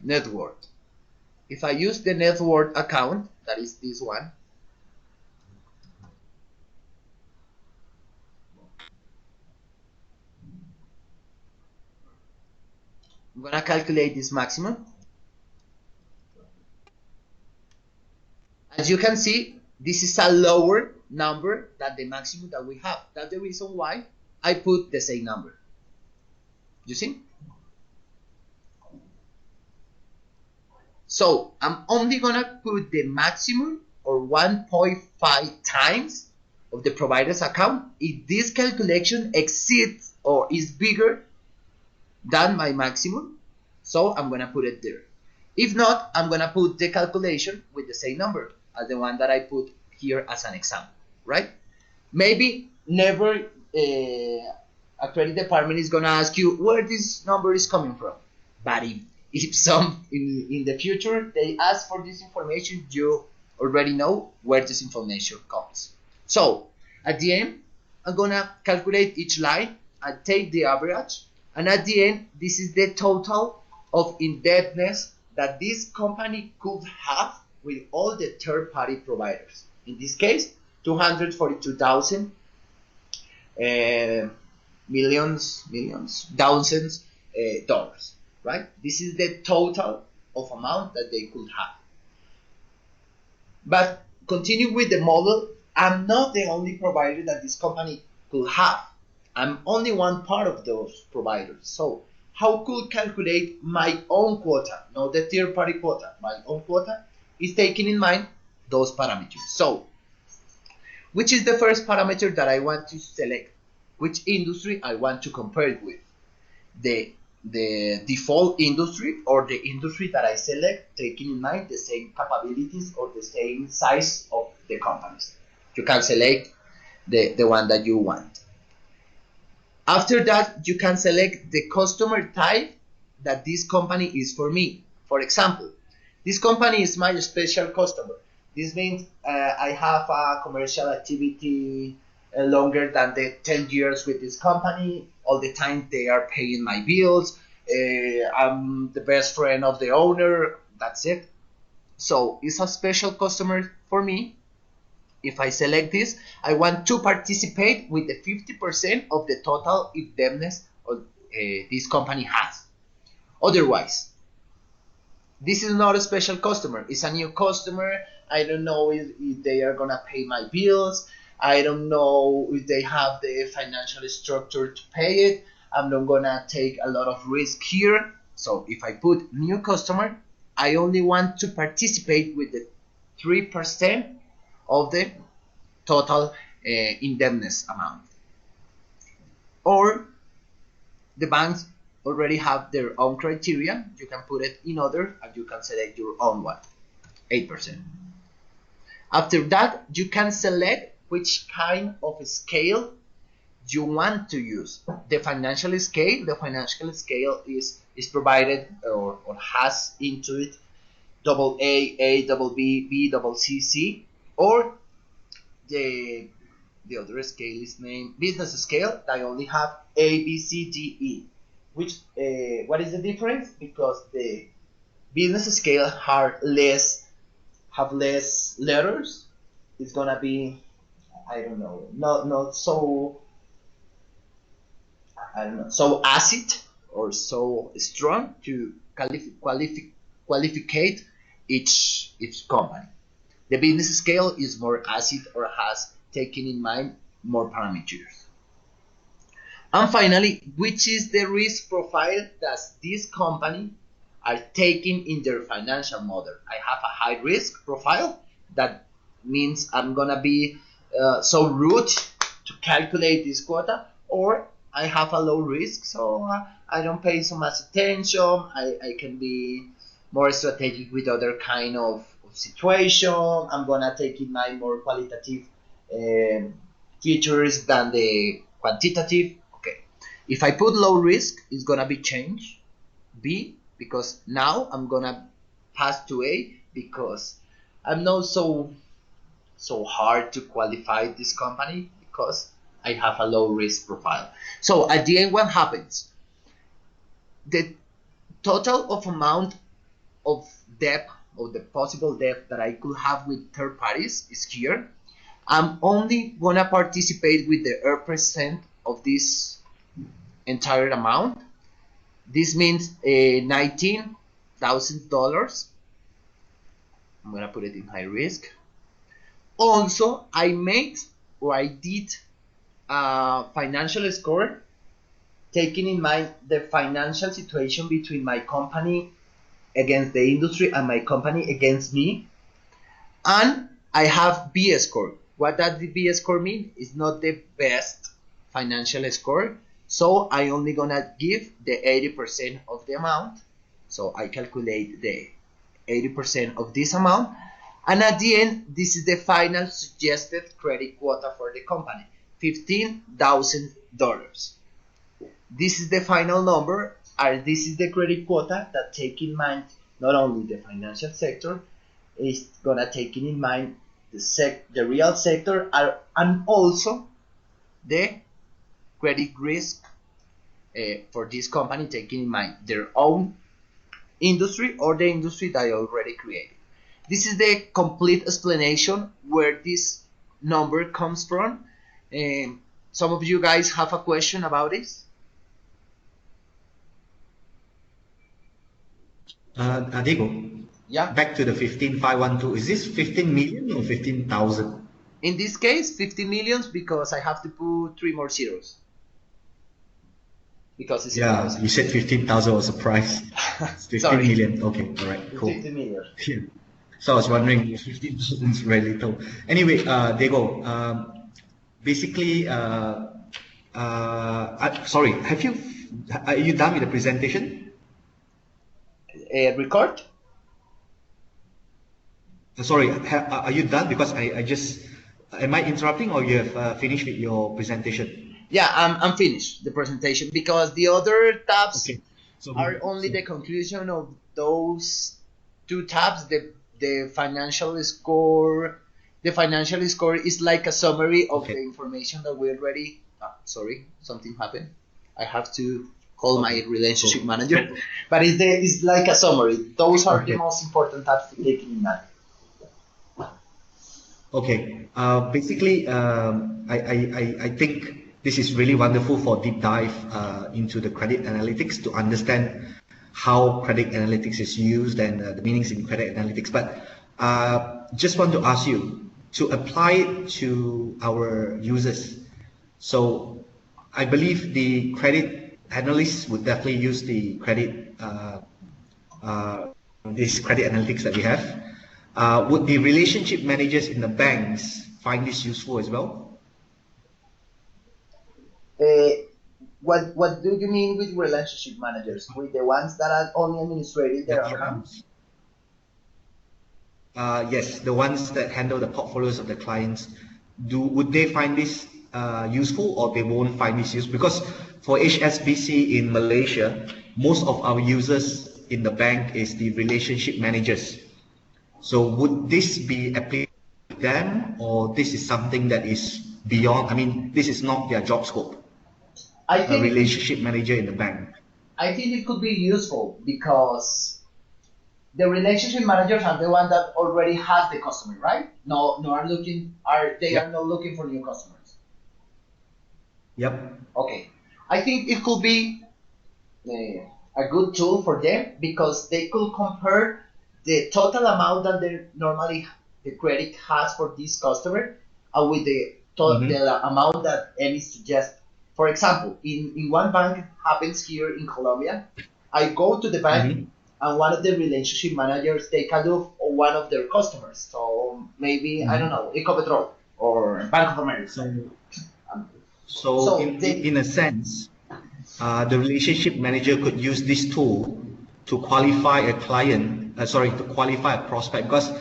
Net worth. If I use the net worth account, that is this one, I'm gonna calculate this maximum. As you can see, this is a lower number than the maximum that we have. That's the reason why I put the same number. You see? So I'm only gonna put the maximum, or 1.5 times of the provider's account, if this calculation exceeds or is bigger than my maximum. So I'm gonna put it there. If not, I'm gonna put the calculation with the same number as the one that I put here as an example, right? Maybe never a credit department is gonna ask you where this number is coming from. But if some in the future they ask for this information, you already know where this information comes. So at the end, I'm gonna calculate each line and take the average, and at the end, this is the total of indebtedness that this company could have with all the third-party providers. In this case, 242,000 thousands dollars, right? This is the total of amount that they could have. But continue with the model. I'm not the only provider that this company could have. I'm only one part of those providers. So how could calculate my own quota, not the third party quota? My own quota is taking in mind those parameters. So which is the first parameter that I want to select? Which industry I want to compare it with? The default industry, or the industry that I select, taking in mind the same capabilities or the same size of the companies. You can select the one that you want. After that, you can select the customer type that this company is for me. For example, this company is my special customer. This means I have a commercial activity longer than the 10 years with this company. All the time they are paying my bills. I'm the best friend of the owner. That's it. So it's a special customer for me. If I select this, I want to participate with the 50% of the total indebtedness this company has. Otherwise, this is not a special customer. It's a new customer. I don't know if they are gonna pay my bills. I don't know if they have the financial structure to pay it. I'm not gonna take a lot of risk here. So if I put new customer, I only want to participate with the 3% of the total indebtedness amount. Or the banks already have their own criteria. You can put it in other, and you can select your own one, 8%. After that, you can select which kind of scale you want to use. The financial scale is provided or has into it double A, double B, B, double C, C, or the other scale is named business scale that only have A, B, C, D, E. Which what is the difference? Because the business scale have less letters. It's gonna be, I don't know, not so, I don't know, so acid or so strong to qualificate each company. The business scale is more acid or has taken in mind more parameters. And finally, which is the risk profile that this company are taking in their financial model? I have a high risk profile. That means I'm gonna be so rude to calculate this quota, or I have a low risk, so I don't pay so much attention. I can be more strategic with other kind of situation. I'm gonna take in mind more qualitative features than the quantitative. Okay, if I put low risk, it's gonna be change B, because now I'm gonna pass to A because I'm not so hard to qualify this company because I have a low risk profile. So at the end, what happens? The total of amount of debt or the possible debt that I could have with third parties is here. I'm only gonna participate with the 8% of this entire amount. This means $19,000. I'm gonna put it in high risk. Also, I did a financial score taking in mind the financial situation between my company against the industry and my company against me. And I have B score. What does the B score mean? It's not the best financial score. So I only gonna give the 80% of the amount. So I calculate the 80% of this amount. And at the end, this is the final suggested credit quota for the company, $15,000. This is the final number, and this is the credit quota that take in mind not only the financial sector, it's gonna take in mind the real sector and also the credit risk for this company, taking in mind their own industry or the industry that I already created. This is the complete explanation where this number comes from. Some of you guys have a question about this? Diego, Yeah. back to the 15,512. Is this 15 million or 15,000? In this case, 50 millions because I have to put 3 more zeros. Because it's Yeah, you said 15,000 was a price. It's 15 Sorry. million. Okay, all right, cool. 50 million. Yeah. So I was wondering if 15,000 is very little. Anyway, Diego, basically, sorry, are you done with the presentation? Record? Sorry, are you done? Because am I interrupting or you have finished with your presentation? Yeah, I'm finished the presentation because the other tabs Okay. So are only the conclusion of those 2 tabs. The financial score. The financial score is like a summary of Okay. the information that we already. Sorry, something happened. I have to call my relationship manager. But it's like a summary. Those are the Okay. most important tabs to take in mind. Okay. Basically, I think this is really wonderful for deep dive into the credit analytics to understand how credit analytics is used and the meanings in credit analytics. But just want to ask you to apply it to our users. So I believe the credit analysts would definitely use the this credit analytics that we have. Would the relationship managers in the banks find this useful as well? What do you mean with relationship managers? With the ones that are only administrating their accounts? Yes, the ones that handle the portfolios of the clients. Would they find this useful or they won't find this useful? Because for HSBC in Malaysia, most of our users in the bank is the relationship managers. So would this be applicable to them, or this is something that is beyond, I mean, this is not their job scope, I a think relationship manager in the bank? I think it could be useful because the relationship managers are the one that already has the customer, right? No are looking are they Yep. are not looking for new customers. Yep. Okay, I think it could be a good tool for them because they could compare the total amount that they normally the credit has for this customer with the amount that Emi suggests. For example, in one bank happens here in Colombia, I go to the bank and one of the relationship managers take a look on one of their customers. So maybe I don't know, Ecopetrol or Bank of America. So they, in a sense, the relationship manager could use this tool to qualify a client, to qualify a prospect, because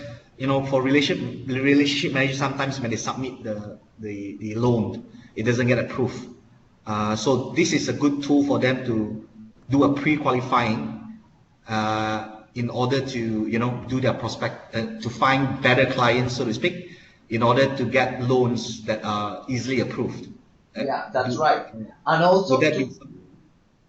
for relationship manager, sometimes when they submit the loan, it doesn't get approved. So this is a good tool for them to do a pre-qualifying in order to do their prospect to find better clients, so to speak, in order to get loans that are easily approved. Yeah, that's right. And also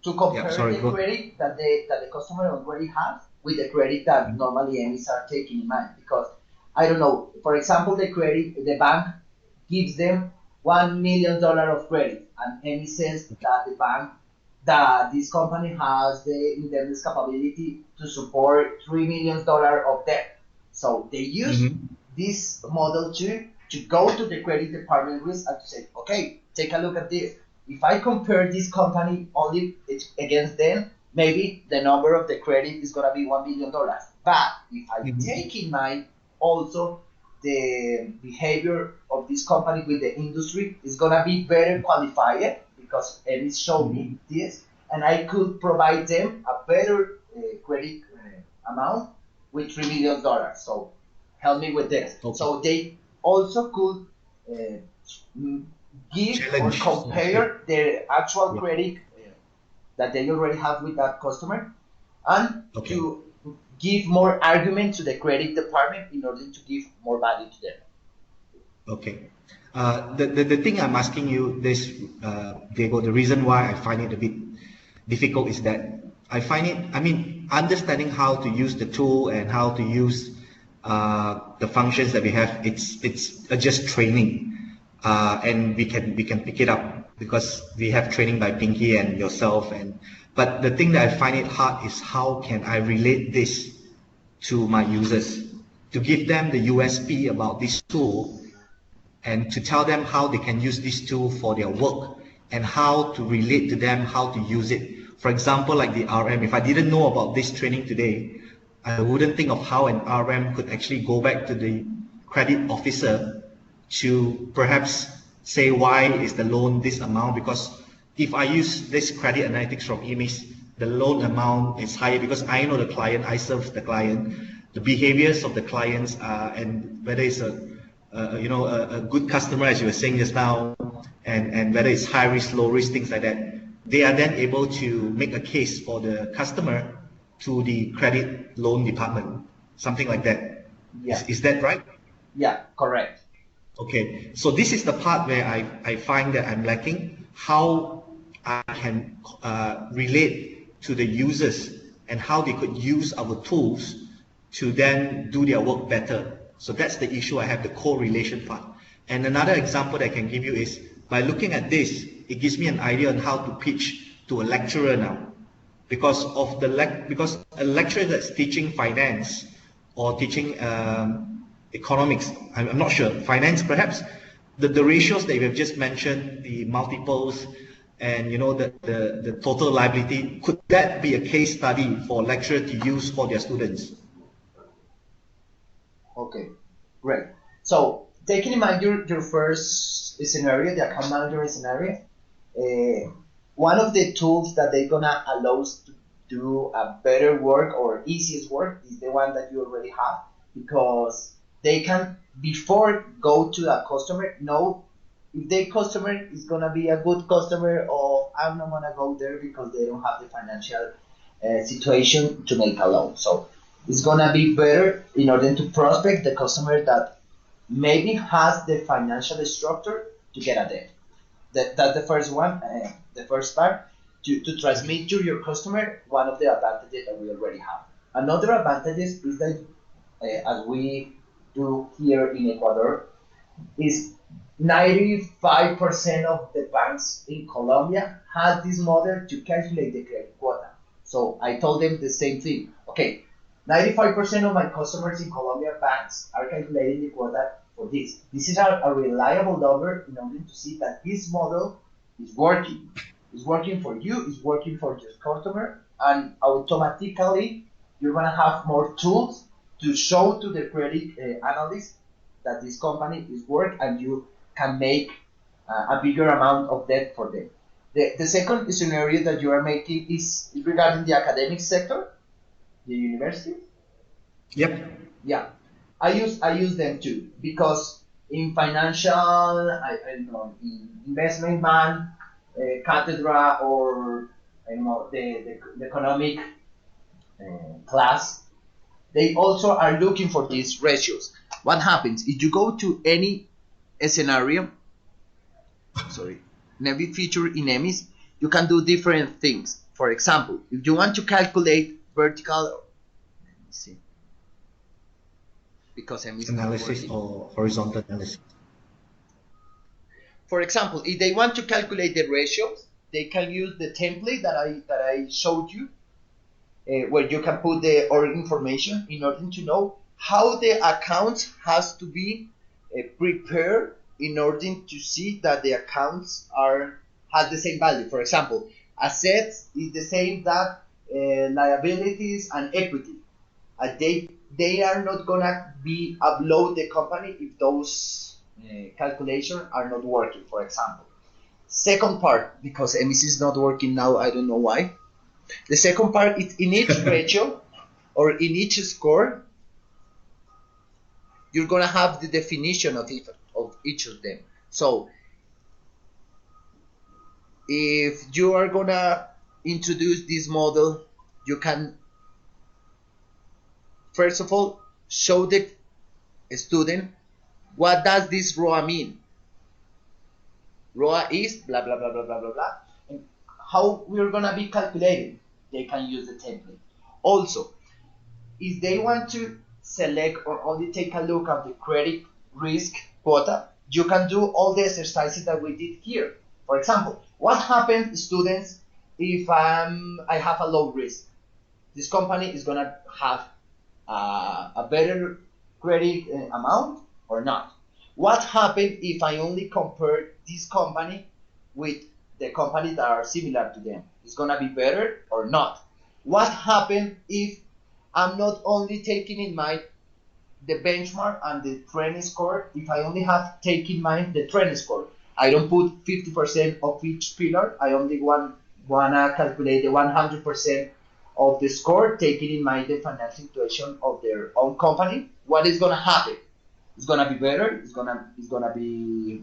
to compare sorry, the credit that the customer already has with the credit that normally Emmys are taking in mind. Because I don't know, for example, the bank gives them $1 million of credit, and Emmy says that this company has the indebtedness capability to support $3 million of debt. So they use this model to go to the credit department risk and to say, okay, take a look at this. If I compare this company only against them, maybe the number of the credit is going to be $1 million. But if I take in mind also the behavior of this company with the industry, is going to be better qualified because Ellis showed me this, and I could provide them a better credit amount with $3 million. So help me with this. Okay. So they also could give or compare their actual credit that they already have with that customer, and to give more argument to the credit department in order to give more value to them. Okay. The thing I'm asking you this, Diego, the reason why I find it a bit difficult is that I find it, understanding how to use the tool and how to use the functions that we have, it's just training, and we can pick it up because we have training by Pinky and yourself. But the thing that I find it hard is how can I relate this to my users, to give them the USP about this tool and to tell them how they can use this tool for their work and how to relate to them how to use it. For example, like the RM, if I didn't know about this training today, I wouldn't think of how an RM could actually go back to the credit officer to perhaps say why is the loan this amount, because if I use this credit analytics from EMIS, the loan amount is higher because I know the client, I serve the client, the behaviors of the clients, and whether it's a good customer, as you were saying just now, and whether it's high risk, low risk, things like that. They are then able to make a case for the customer to the credit loan department, something like that. Yeah. Is that right? Yeah, correct. Okay, so this is the part where I find that I'm lacking, how I can relate to the users and how they could use our tools to then do their work better. So that's the issue I have, the correlation part. And another example that I can give you is, by looking at this, it gives me an idea on how to pitch to a lecturer now. Because a lecturer that's teaching finance or teaching economics, I'm not sure, finance perhaps, the ratios that you have just mentioned, the multiples, and the total liability, could that be a case study for a lecturer to use for their students? Okay, great. So taking in mind your first scenario, the account manager scenario, one of the tools that they're gonna allow us to do a better work or easiest work is the one that you already have, because they can, before go to a customer, know if their customer is gonna be a good customer, or I'm not gonna go there because they don't have the financial situation to make a loan. So it's gonna be better in order to prospect the customer that maybe has the financial structure to get a debt. That's the first one, the first part, to transmit to your customer one of the advantages that we already have. Another advantage is that, as we do here in Ecuador, is 95% of the banks in Colombia have this model to calculate the credit quota. So I told them the same thing. Okay, 95% of my customers in Colombia banks are calculating the quota for this. This is a reliable number in order to see that this model is working. It's working for you, it's working for your customer, and automatically you're gonna have more tools to show to the credit analyst that this company is work, and you can make a bigger amount of debt for them. The second scenario that you are making is regarding the academic sector, the university. Yep. Yeah, I use them too, because in financial, I don't know, in investment bank, cathedra, or I don't know, the economic class, they also are looking for these ratios. What happens if you go to any scenario? Sorry, in every feature in EMIS, you can do different things. For example, if you want to calculate vertical, let me see, because EMIS Analysis or horizontal analysis. For example, if they want to calculate the ratios, they can use the template that I showed you, where you can put the org information in order to know how the account has to be prepared in order to see that the accounts has the same value. For example, assets is the same that liabilities and equity. They are not gonna be upload the company if those calculations are not working, for example. Second part, because EMIS is not working now, I don't know why. The second part is in each ratio or in each score, you're gonna have the definition of each of them. So if you are gonna introduce this model, you can first of all show the student what does this ROA mean. ROA is blah blah blah blah blah blah blah, and how we're gonna be calculating. They can use the template. Also, if they want to select or only take a look at the credit risk quota, you can do all the exercises that we did here. For example, what happens, students, if I have a low risk? This company is gonna have a better credit amount or not? What happens if I only compare this company with the companies that are similar to them? It's gonna be better or not? What happens if I'm not only taking in mind the benchmark and the trend score, if I only have taken in mind the trend score? I don't put 50% of each pillar, I only wanna calculate the 100% of the score, taking in mind the financial situation of their own company. What is gonna happen? It's gonna be better, it's gonna be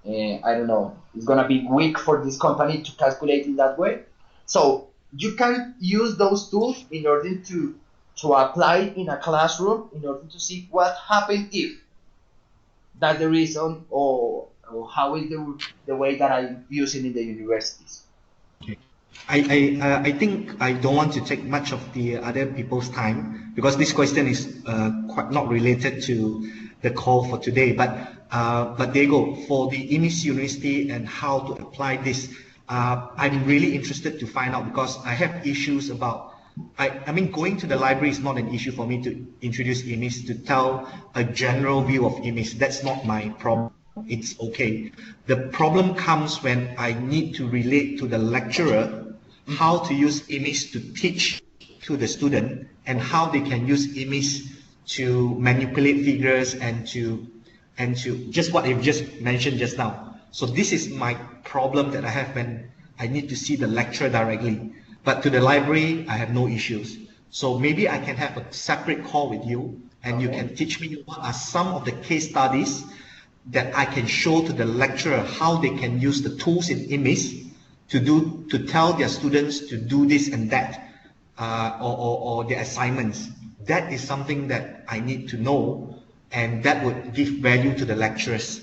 I don't know, it's gonna be weak for this company to calculate it that way. So you can use those tools in order to apply in a classroom in order to see what happens if. That's the reason, or how is the way that I'm using in the universities. Okay. I think I don't want to take much of the other people's time, because this question is quite not related to the call for today. But Diego, for the EMIS University and how to apply this, I'm really interested to find out, because I have issues about. I mean, going to the library is not an issue for me to introduce EMIS, to tell a general view of EMIS. That's not my problem. It's okay. The problem comes when I need to relate to the lecturer how to use EMIS to teach to the student, and how they can use EMIS to manipulate figures and to just what you've just mentioned just now. So this is my problem that I have when I need to see the lecturer directly. But to the library, I have no issues. So maybe I can have a separate call with you, and you can teach me what are some of the case studies that I can show to the lecturer how they can use the tools in IMIS to tell their students to do this and that, or their assignments. That is something that I need to know, and that would give value to the lecturers,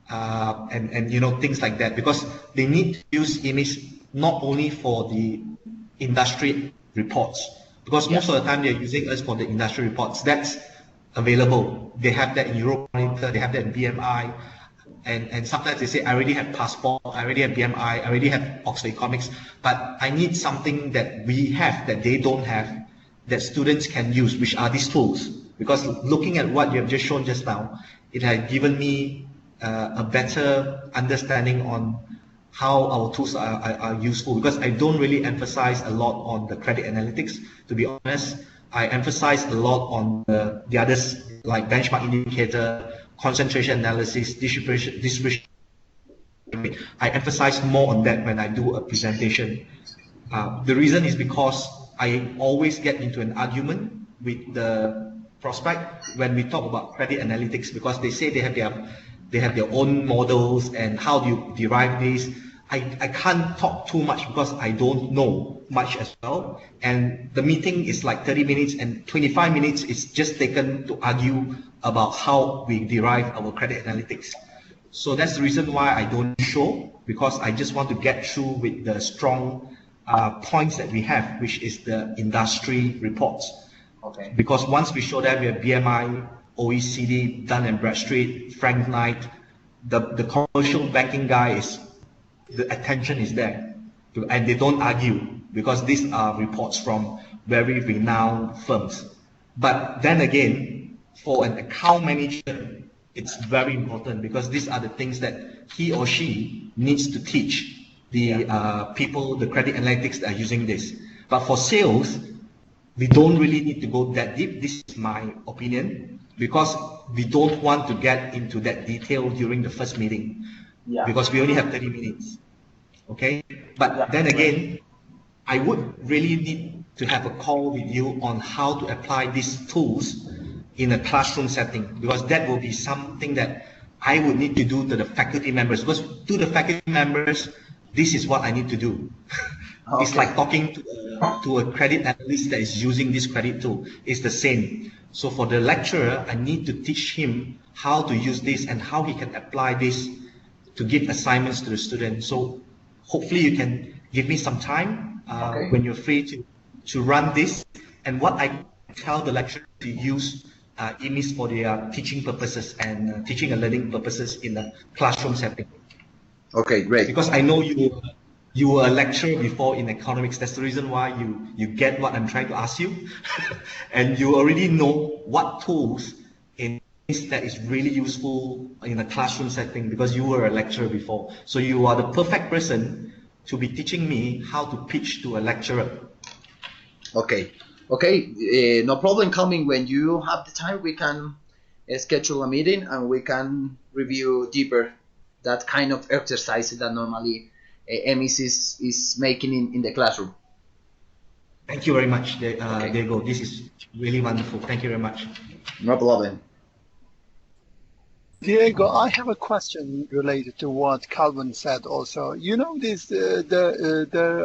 and things like that, because they need to use IMIS not only for the industry reports, because most of the time they're using us for the industry reports. That's available. They have that in Euromonitor, they have that in BMI, and sometimes they say, I already have Passport, I already have BMI, I already have Oxford Economics, but I need something that we have that they don't have, that students can use, which are these tools. Because looking at what you have just shown just now, it has given me a better understanding on how our tools are useful, because I don't really emphasize a lot on the credit analytics, to be honest. I emphasize a lot on the others, like benchmark indicator, concentration analysis, distribution. I emphasize more on that when I do a presentation. The reason is because I always get into an argument with the prospect when we talk about credit analytics, because they say they have their own models, and how do you derive this? I can't talk too much because I don't know much as well. And the meeting is like 30 minutes, and 25 minutes is just taken to argue about how we derive our credit analytics. So that's the reason why I don't show, because I just want to get through with the strong points that we have, which is the industry reports. Okay. Because once we show that, we have BMI, OECD, Dun & Bradstreet, Frank Knight, the commercial banking guys, the attention is there, and they don't argue, because these are reports from very renowned firms. But then again, for an account manager, it's very important, because these are the things that he or she needs to teach the people, the credit analytics that are using this. But for sales, we don't really need to go that deep. This is my opinion, because we don't want to get into that detail during the first meeting, because we only have 30 minutes. Okay, but then again, I would really need to have a call with you on how to apply these tools in a classroom setting, because that will be something that I would need to do to the faculty members. Because to the faculty members, this is what I need to do. Okay. It's like talking to a credit analyst that is using this credit tool. It's the same. So for the lecturer, I need to teach him how to use this and how he can apply this to give assignments to the student. So hopefully you can give me some time when you're free to run this, and what I tell the lecturer to use IMIS for their teaching purposes and teaching and learning purposes in the classroom setting. Okay, great. Because I know you were a lecturer before in economics. That's the reason why you get what I'm trying to ask you. And you already know what tools in that is really useful in a classroom setting, because you were a lecturer before. So you are the perfect person to be teaching me how to pitch to a lecturer. Okay, no problem. Coming when you have the time, we can schedule a meeting and we can review deeper that kind of exercises that normally MES is making in the classroom. Thank you very much, Diego. This is really wonderful. Thank you very much. No problem. Diego, I have a question related to what Calvin said also. You know, there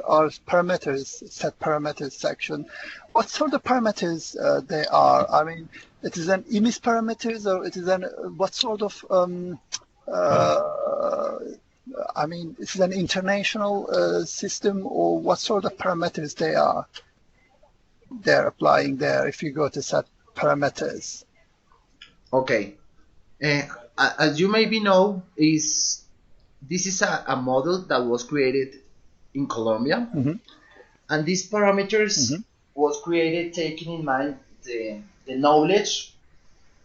are parameters, set parameters section. What sort of parameters they are? I mean, it is an IMIS parameters, or it is an what sort of I mean, is it an international system, or what sort of parameters they're applying there if you go to set parameters? Okay. As you maybe know, this is a model that was created in Colombia, and these parameters was created taking in mind the knowledge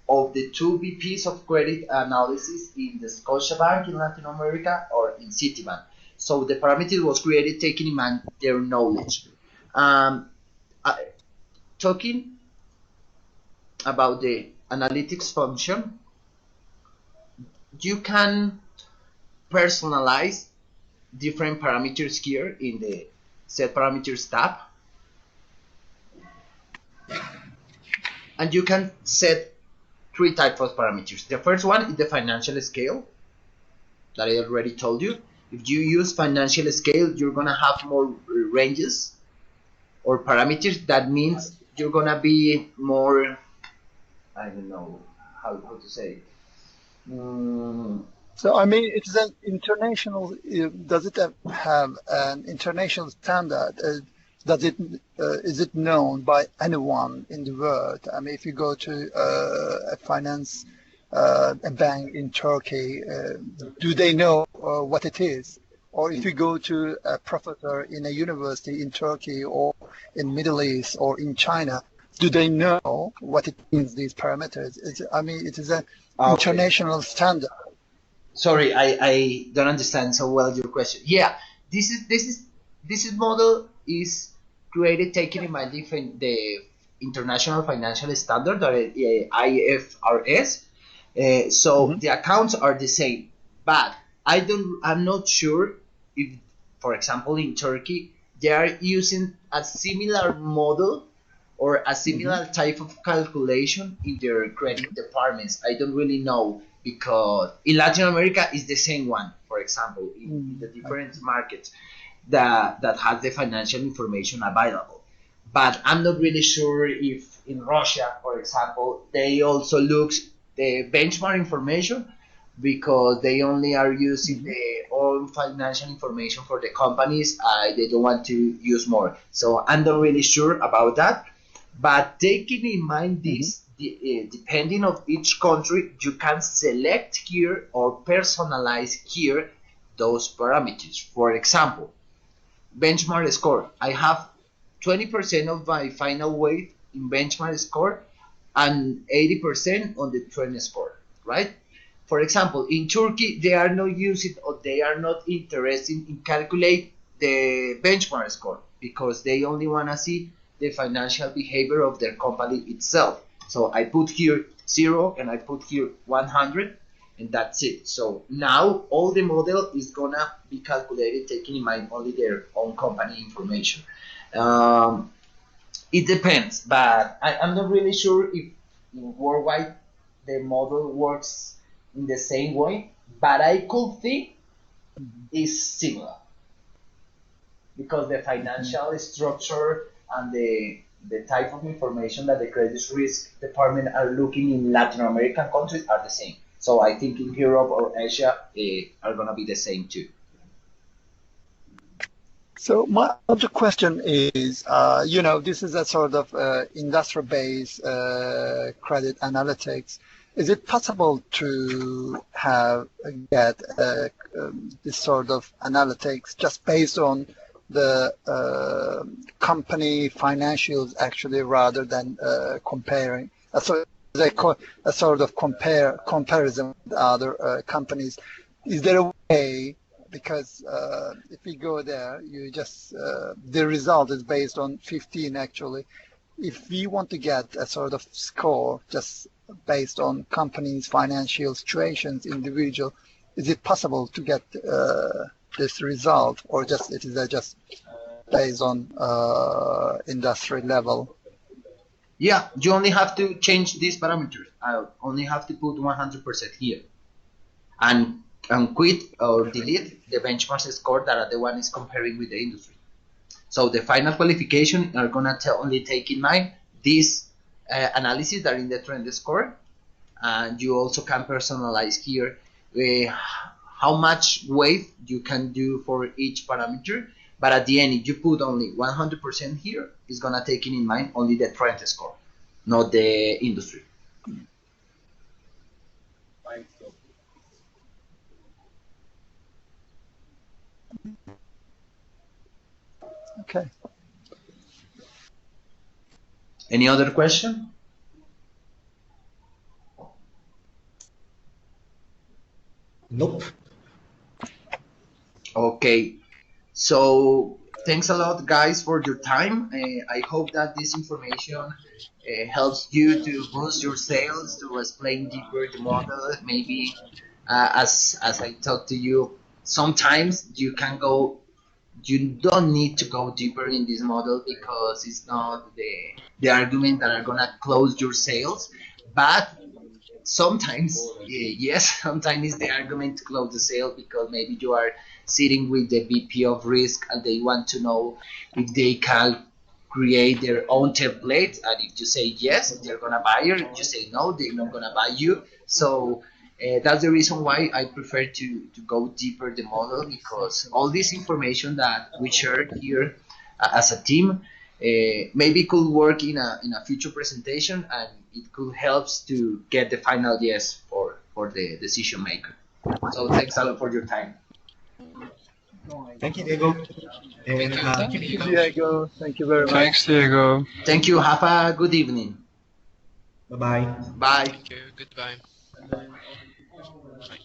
of the two VPs of credit analysis in the Scotiabank in Latin America or in Citibank. So the parameter was created taking in mind their knowledge. Talking about the analytics function, you can personalize different parameters here in the set parameters tab, and you can set three types of parameters. The first one is the financial scale that I already told you. If you use financial scale, you're gonna have more ranges or parameters. That means you're gonna be more, I don't know how to say it. So I mean, it's an international. Does it have an international standard? Does it is it known by anyone in the world? I mean, if you go to a finance a bank in Turkey, do they know what it is? Or if you go to a professor in a university in Turkey or in Middle East or in China, do they know what it means, these parameters? I mean, it is an international standard. Sorry, I don't understand so well your question. Yeah, this model is created taking in mind the international financial standard, or IFRS. So the accounts are the same, but I'm not sure if, for example, in Turkey they are using a similar model or a similar type of calculation in their credit departments. I don't really know, because in Latin America is the same one, for example, in the different markets that has the financial information available. But I'm not really sure if in Russia, for example, they also look the benchmark information, because they only are using their own financial information for the companies. They don't want to use more. So I'm not really sure about that. But taking in mind this, depending on each country, you can select here or personalize here those parameters. For example, benchmark score. I have 20% of my final weight in benchmark score and 80% on the trend score, right? For example, in Turkey, they are not using or they are not interested in calculate the benchmark score, because they only want to see the financial behavior of their company itself. So I put here 0 and I put here 100, and that's it. So now all the model is gonna be calculated taking in mind only their own company information. It depends, but I'm not really sure if worldwide the model works in the same way, but I could think is similar, because the financial structure and the type of information that the credit risk department are looking in Latin American countries are the same. So I think in Europe or Asia are going to be the same too. So my other question is, this is a sort of industry-based credit analytics. Is it possible to get this sort of analytics just based on the company financials, actually, rather than comparing? So a sort of comparison with other companies. Is there a way? Because if we go there, you just the result is based on 15 actually. If we want to get a sort of score just based on companies' financial situations, individual, is it possible to get this result, or just it is just based on industry level? Yeah, you only have to change these parameters. I only have to put 100% here, and quit or delete the benchmark score that the one is comparing with the industry. So the final qualification are gonna only take in mind this analysis that are in the trend score, and you also can personalize here how much weight you can do for each parameter. But at the end, if you put only 100% here, it's gonna take in mind only the trend score, not the industry. Okay. Any other question? Nope. Okay. So thanks a lot, guys, for your time. I hope that this information helps you to boost your sales, to explain deeper the model. Maybe as I talked to you, sometimes you don't need to go deeper in this model, because it's not the argument that are gonna close your sales. But sometimes yes, sometimes it's the argument to close the sale because maybe you are sitting with the VP of risk and they want to know if they can create their own template, and if you say yes, they're gonna buy you. If you say no, they're not gonna buy you. So that's the reason why I prefer to go deeper the model, because all this information that we share here as a team maybe could work in a future presentation, and it could help to get the final yes for the decision maker. So thanks a lot for your time. Thank you, Diego. And Thank you. Thank you, Diego. Thank you very much. Thanks, Diego. Thank you. Have a good evening. bye-bye. Bye. Thank you. Goodbye. Bye.